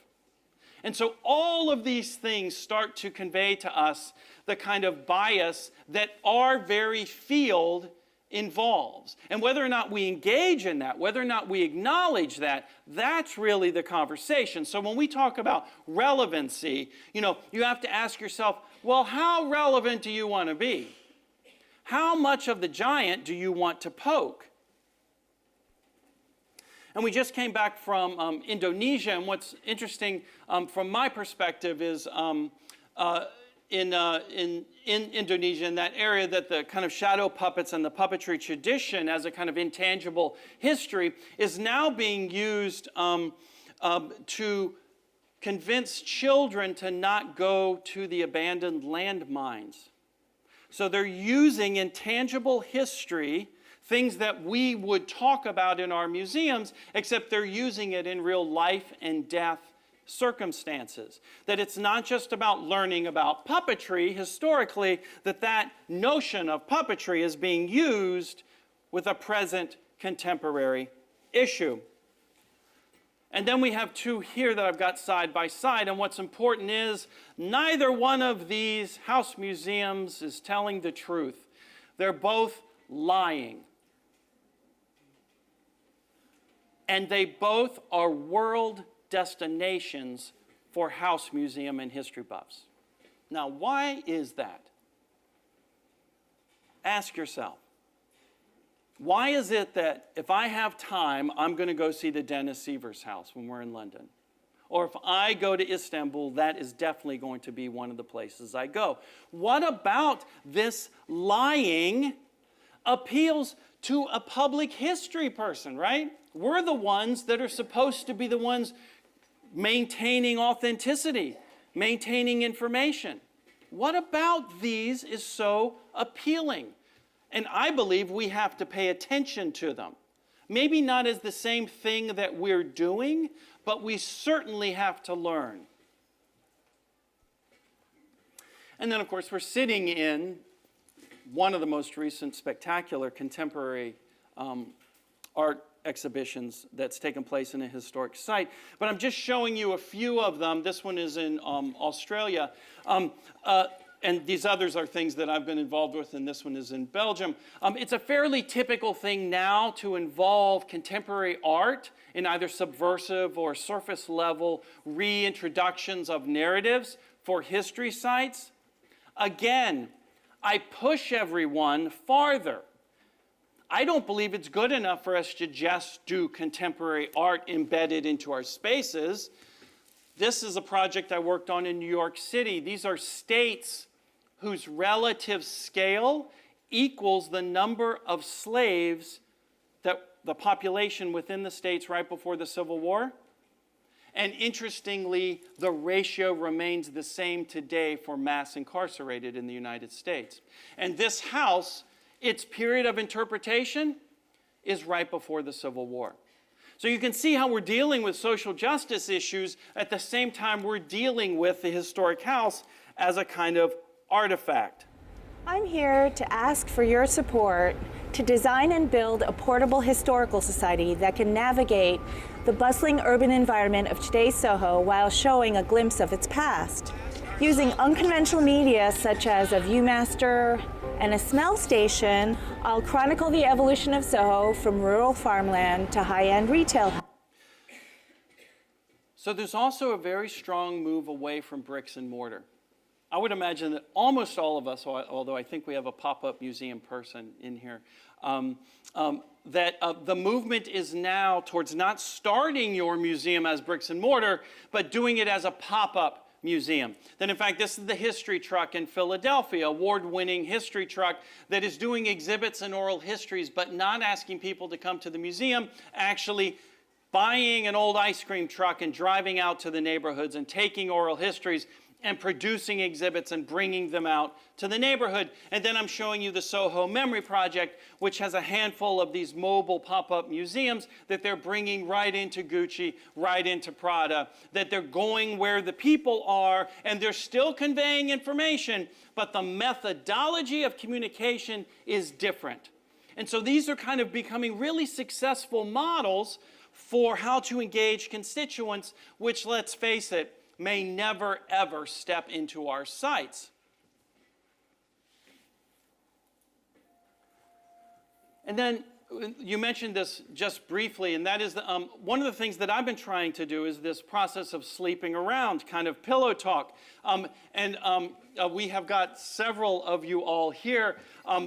And so all of these things start to convey to us the kind of bias that our very field involves. And whether or not we engage in that, whether or not we acknowledge that, that's really the conversation. So when we talk about relevancy, you have to ask yourself, well, how relevant do you want to be? How much of the giant do you want to poke? And we just came back from Indonesia, and what's interesting from my perspective is in Indonesia, in that area, that the kind of shadow puppets and the puppetry tradition as a kind of intangible history is now being used to convince children to not go to the abandoned landmines. So they're using intangible history, things that we would talk about in our museums, except they're using it in real life and death circumstances. That it's not just about learning about puppetry historically, that notion of puppetry is being used with a present contemporary issue. And then we have two here that I've got side by side, and what's important is neither one of these house museums is telling the truth. They're both lying. And they both are world destinations for house museum and history buffs. Now, why is that? Ask yourself. Why is it that if I have time, I'm going to go see the Dennis Sievers house when we're in London? Or if I go to Istanbul, that is definitely going to be one of the places I go. What about this lying appeals to a public history person, right? We're the ones that are supposed to be the ones maintaining authenticity, maintaining information. What about these is so appealing? And I believe we have to pay attention to them. Maybe not as the same thing that we're doing, but we certainly have to learn. And then, of course, we're sitting in one of the most recent spectacular contemporary art exhibitions that's taken place in a historic site. But I'm just showing you a few of them. This one is in Australia. And these others are things that I've been involved with, and this one is in Belgium. It's a fairly typical thing now to involve contemporary art in either subversive or surface level reintroductions of narratives for history sites. Again, I push everyone farther. I don't believe it's good enough for us to just do contemporary art embedded into our spaces. This is a project I worked on in New York City. These are states whose relative scale equals the number of slaves that the population within the states right before the Civil War. And interestingly, the ratio remains the same today for mass incarcerated in the United States. And this house, its period of interpretation is right before the Civil War. So you can see how we're dealing with social justice issues at the same time we're dealing with the historic house as a kind of artifact. I'm here to ask for your support to design and build a portable historical society that can navigate the bustling urban environment of today's Soho while showing a glimpse of its past. Using unconventional media such as a Viewmaster and a smell station, I'll chronicle the evolution of Soho from rural farmland to high-end retail. So there's also a very strong move away from bricks and mortar. I would imagine that almost all of us, although I think we have a pop-up museum person in here, that the movement is now towards not starting your museum as bricks and mortar, but doing it as a pop-up museum. That in fact, this is the history truck in Philadelphia, award-winning history truck that is doing exhibits and oral histories, but not asking people to come to the museum, actually buying an old ice cream truck and driving out to the neighborhoods and taking oral histories and producing exhibits and bringing them out to the neighborhood. And then I'm showing you the Soho Memory Project, which has a handful of these mobile pop-up museums that they're bringing right into Gucci, right into Prada, that they're going where the people are, and they're still conveying information, but the methodology of communication is different. And so these are kind of becoming really successful models for how to engage constituents, which, let's face it, may never, ever step into our sites. And then you mentioned this just briefly, and that is one of the things that I've been trying to do is this process of sleeping around, kind of pillow talk. We have got several of you all here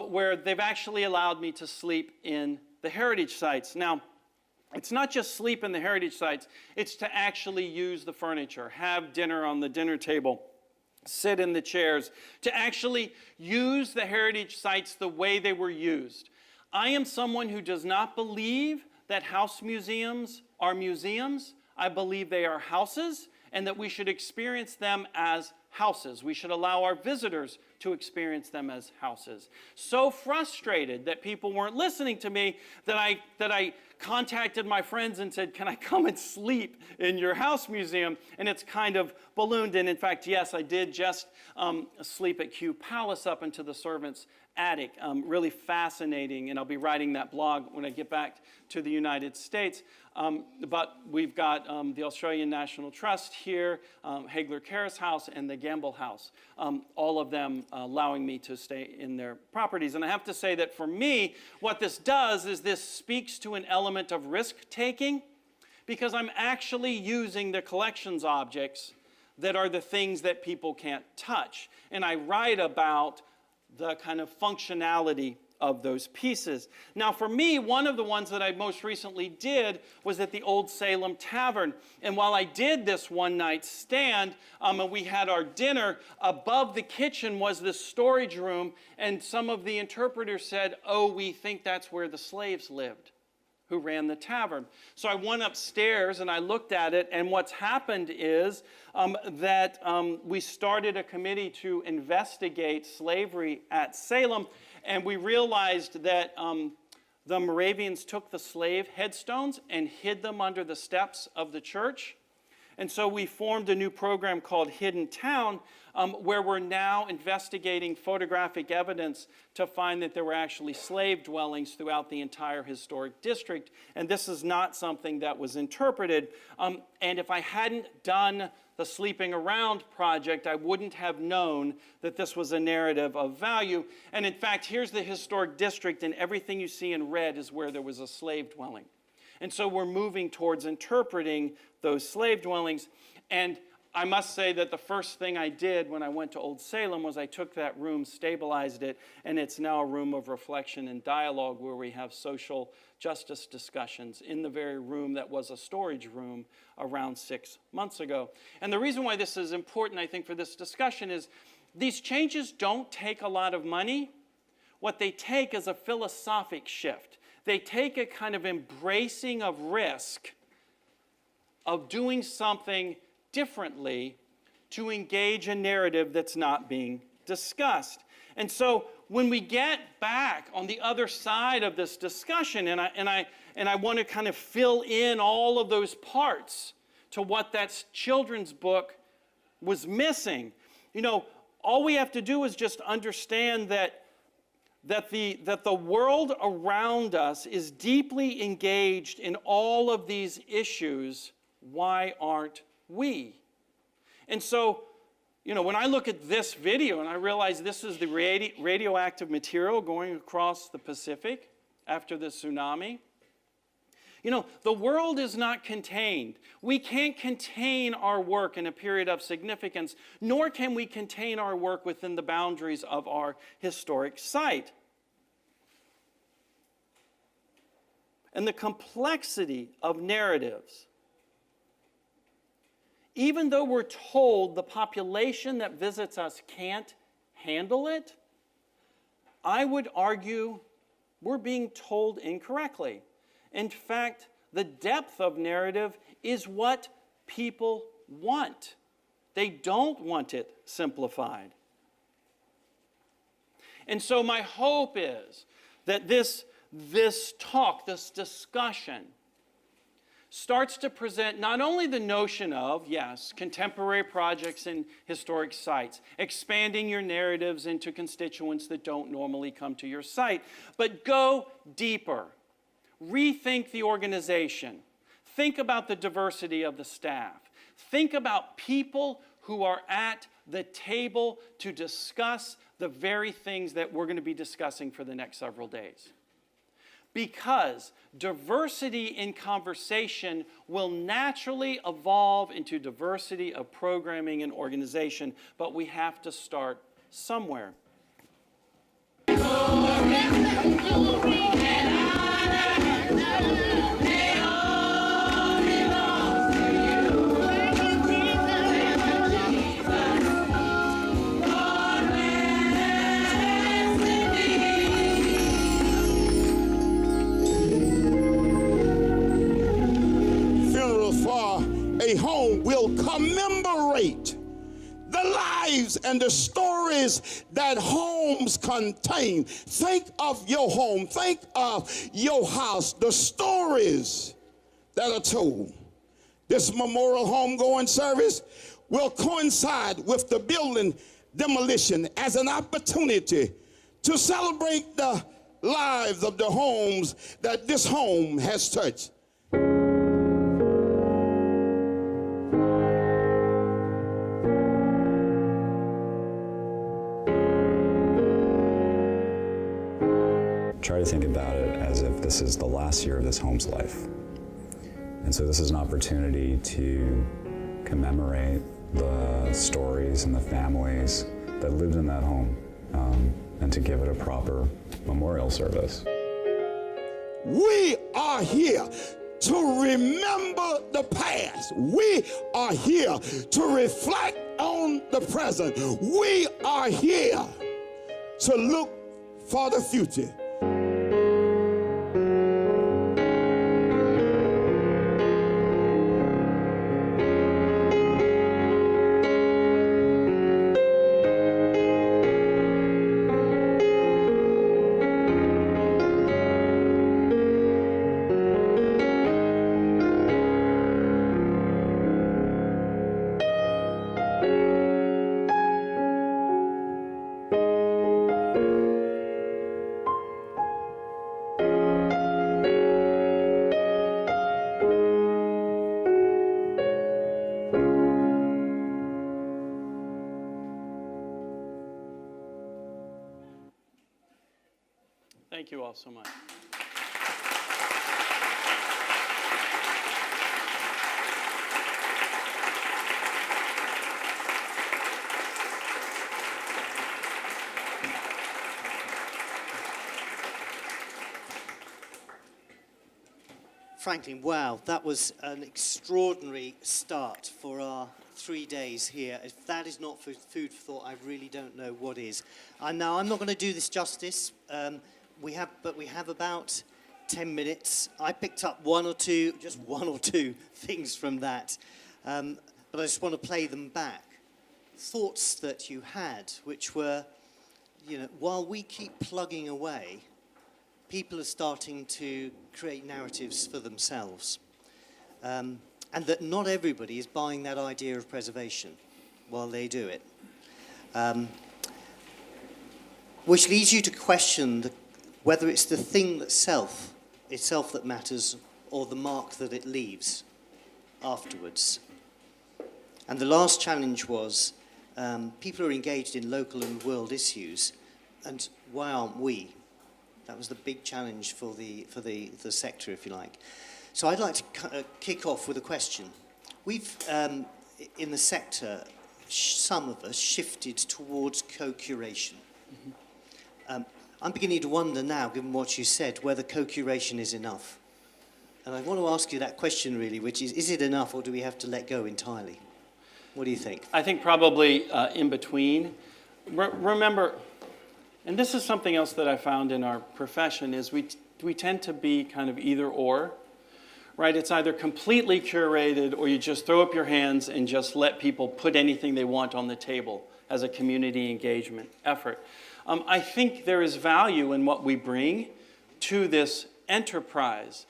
where they've actually allowed me to sleep in the heritage sites. Now, it's not just sleep in the heritage sites, it's to actually use the furniture, have dinner on the dinner table, sit in the chairs, to actually use the heritage sites the way they were used. I am someone who does not believe that house museums are museums. I believe they are houses, and that we should experience them as houses. We should allow our visitors to experience them as houses. So frustrated that people weren't listening to me that I contacted my friends and said, can I come and sleep in your house museum? And it's kind of ballooned. And in fact, yes, I did just sleep at Kew Palace up into the servants' attic. Really fascinating, and I'll be writing that blog when I get back to the United States. But we've got the Australian National Trust here, Hagler Karras House, and the Gamble House, all of them allowing me to stay in their properties. And I have to say that for me, what this does is this speaks to an element of risk-taking, because I'm actually using the collections objects that are the things that people can't touch. And I write about the kind of functionality of those pieces. Now for me, one of the ones that I most recently did was at the Old Salem Tavern. And while I did this one night stand, and we had our dinner, above the kitchen was this storage room, and some of the interpreters said, oh, we think that's where the slaves lived who ran the tavern. So I went upstairs and I looked at it, and what's happened is that we started a committee to investigate slavery at Salem, and we realized that the Moravians took the slave headstones and hid them under the steps of the church. And so we formed a new program called Hidden Town, where we're now investigating photographic evidence to find that there were actually slave dwellings throughout the entire historic district. And this is not something that was interpreted. And if I hadn't done the Sleeping Around project, I wouldn't have known that this was a narrative of value. And in fact, here's the historic district, and everything you see in red is where there was a slave dwelling. And so we're moving towards interpreting those slave dwellings. And I must say that the first thing I did when I went to Old Salem was I took that room, stabilized it, and it's now a room of reflection and dialogue where we have social justice discussions in the very room that was a storage room around 6 months ago. And the reason why this is important, I think, for this discussion is these changes don't take a lot of money. What they take is a philosophic shift. They take a kind of embracing of risk, of doing something differently to engage a narrative that's not being discussed. And so when we get back on the other side of this discussion, and I want to kind of fill in all of those parts to what that children's book was missing, you know, all we have to do is just understand that the world around us is deeply engaged in all of these issues. Why aren't we? And so, you know, when I look at this video and I realize this is the radioactive material going across the Pacific after the tsunami, you know, the world is not contained. We can't contain our work in a period of significance, nor can we contain our work within the boundaries of our historic site. And the complexity of narratives, even though we're told the population that visits us can't handle it, I would argue we're being told incorrectly. In fact, the depth of narrative is what people want. They don't want it simplified. And so my hope is that this talk, this discussion, starts to present not only the notion of, yes, contemporary projects in historic sites, expanding your narratives into constituents that don't normally come to your site, but go deeper. Rethink the organization. Think about the diversity of the staff. Think about people who are at the table to discuss the very things that we're going to be discussing for the next several days. Because diversity in conversation will naturally evolve into diversity of programming and organization, but we have to start somewhere. A home will commemorate the lives and the stories that homes contain. Think of your home. Think of your house, the stories that are told. This memorial homegoing service will coincide with the building demolition as an opportunity to celebrate the lives of the homes that this home has touched. Try to think about it as if this is the last year of this home's life. And so this is an opportunity to commemorate the stories and the families that lived in that home, and to give it a proper memorial service. We are here to remember the past. We are here to reflect on the present. We are here to look for the future. Thank you all so much. Franklin, wow, that was an extraordinary start for our 3 days here. If that is not food for thought, I really don't know what is. Now, I'm not going to do this justice. We have about 10 minutes. I picked up just one or two things from that, but I just want to play them back. Thoughts that you had, which were, while we keep plugging away, people are starting to create narratives for themselves. And that not everybody is buying that idea of preservation while they do it. Which leads you to question whether it's the thing itself that matters or the mark that it leaves afterwards. And the last challenge was people are engaged in local and world issues, and why aren't we? That was the big challenge for the sector, if you like. So I'd like to kick off with a question. We've, in the sector, some of us shifted towards co-curation. Mm-hmm. I'm beginning to wonder now, given what you said, whether co-curation is enough. And I want to ask you that question, really, which is it enough, or do we have to let go entirely? What do you think? I think probably in between. Remember, and this is something else that I found in our profession, is we tend to be kind of either or. right? It's either completely curated or you just throw up your hands and just let people put anything they want on the table as a community engagement effort. I think there is value in what we bring to this enterprise,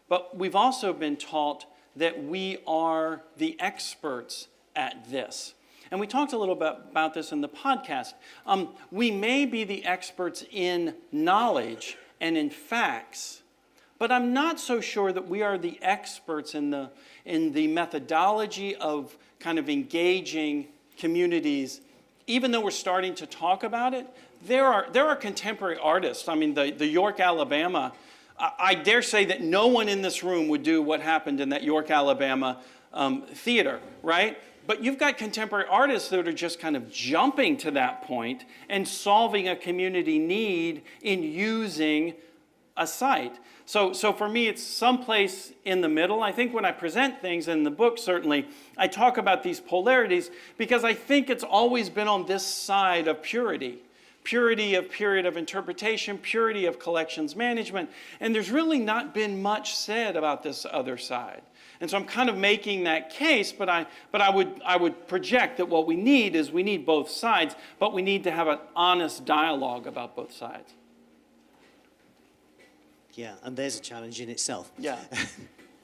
but we've also been taught that we are the experts at this. And we talked a little bit about this in the podcast. We may be the experts in knowledge and in facts, but I'm not so sure that we are the experts in the methodology of kind of engaging communities. Even though we're starting to talk about it, there are contemporary artists. I mean, the York, Alabama, I dare say that no one in this room would do what happened in that York, Alabama theater, right? But you've got contemporary artists that are just kind of jumping to that point and solving a community need in using a site. So for me, it's someplace in the middle. I think when I present things in the book, certainly, I talk about these polarities because I think it's always been on this side of purity. Purity of period of interpretation, purity of collections management, and there's really not been much said about this other side. And so I'm kind of making that case, but I would project that what we need is we need both sides, but we need to have an honest dialogue about both sides. Yeah, and there's a challenge in itself. Yeah.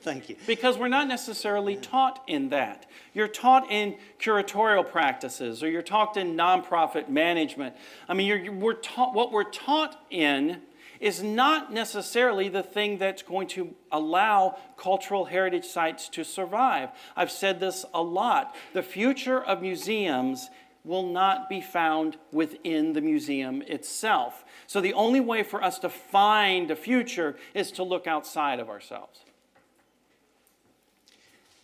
Thank you. Because we're not necessarily taught in that. You're taught in curatorial practices, or you're taught in nonprofit management. I mean, what we're taught in is not necessarily the thing that's going to allow cultural heritage sites to survive. I've said this a lot. The future of museums will not be found within the museum itself. So the only way for us to find a future is to look outside of ourselves.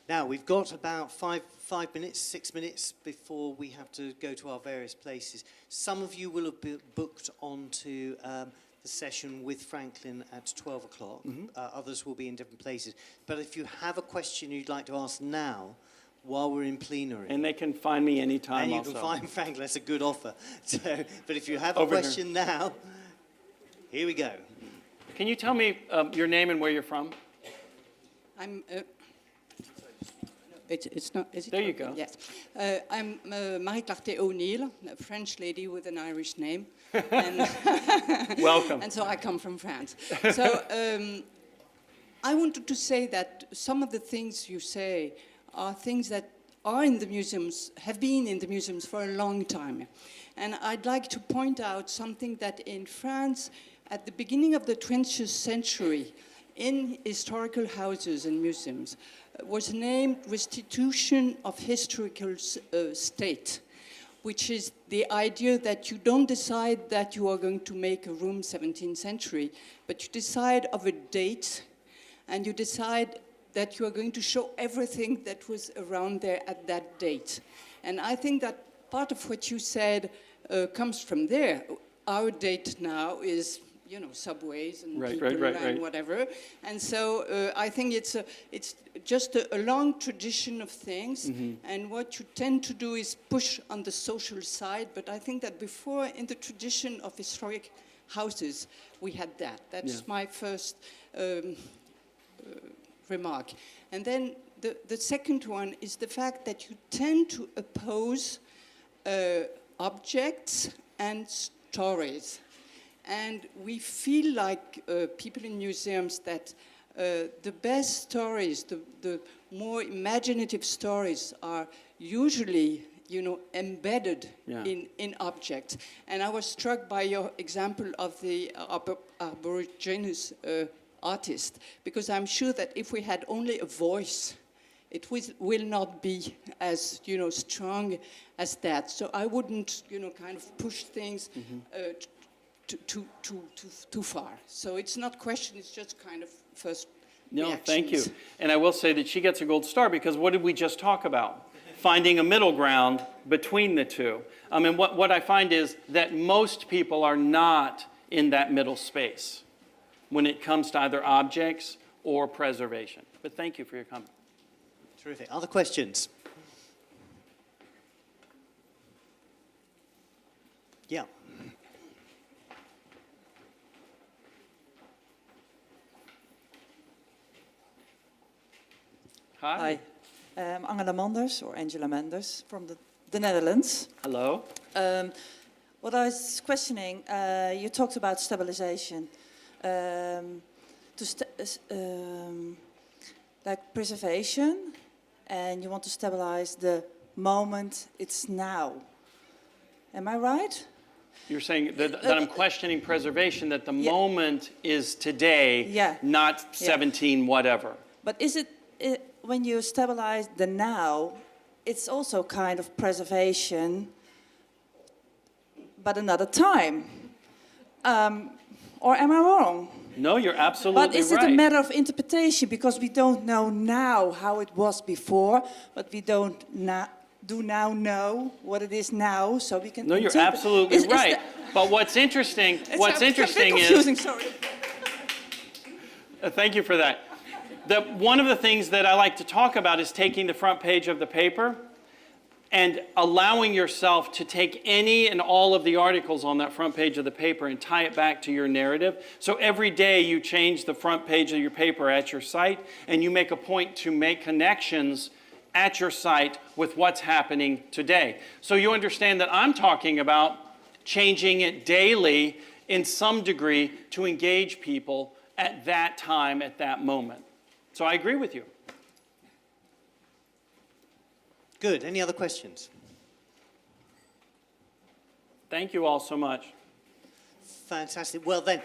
Now, we've got about 6 minutes before we have to go to our various places. Some of you will have booked onto the session with Franklin at 12 o'clock. Mm-hmm. Others will be in different places. But if you have a question you'd like to ask now, while we're in plenary. And they can find me anytime and you also. can find Franklin, that's a good offer. So, but if you have a question now, here we go. Can you tell me your name and where you're from? I'm... It's not. Is it? There you go. Yes, I'm Marie-Clarté O'Neill, a French lady with an Irish name. And welcome. And so I come from France. So I wanted to say that some of the things you say are things that are in the museums, have been in the museums for a long time, and I'd like to point out something that in France, at the beginning of the 20th century, in historical houses and museums, was named Restitution of Historical State, which is the idea that you don't decide that you are going to make a room 17th century, but you decide of a date, and you decide that you are going to show everything that was around there at that date. And I think that part of what you said comes from there. Our date now is, you know, subways and people and whatever. And so I think it's just a long tradition of things. Mm-hmm. And what you tend to do is push on the social side. But I think that before, in the tradition of historic houses, we had that. That's my first remark. And then the second one is the fact that you tend to oppose objects and stories. And we feel like people in museums that the best stories, the more imaginative stories are usually, you know, embedded in objects. And I was struck by your example of the Aborigines artist, because I'm sure that if we had only a voice, it will not be as, you know, strong as that. So I wouldn't, you know, kind of push things too far. So it's not question, it's just kind of first reactions. Thank you. And I will say that she gets a gold star because what did we just talk about? Finding a middle ground between the two. And what I find is that most people are not in that middle space when it comes to either objects or preservation. But thank you for your comment. Terrific. Other questions? Yeah. Hi. Angela Manders, or Angela Manders, from the Netherlands. Hello. What I was questioning, you talked about stabilization. Like preservation, and you want to stabilize the moment it's now. Am I right? You're saying that I'm questioning preservation, that the moment is today, not 17 whatever. But is it, when you stabilize the now, it's also kind of preservation, but another time? Or am I wrong? No, you're absolutely right. But is it a matter of interpretation? Because we don't know now how it was before, but we don't now know what it is now, so we can. No, you're absolutely right. But what's interesting is. Sorry. Thank you for that. One of the things that I like to talk about is taking the front page of the paper and allowing yourself to take any and all of the articles on that front page of the paper and tie it back to your narrative. So every day you change the front page of your paper at your site, and you make a point to make connections at your site with what's happening today. So you understand that I'm talking about changing it daily in some degree to engage people at that time, at that moment. So I agree with you. Good. Any other questions? Thank you all so much. Fantastic. Well then,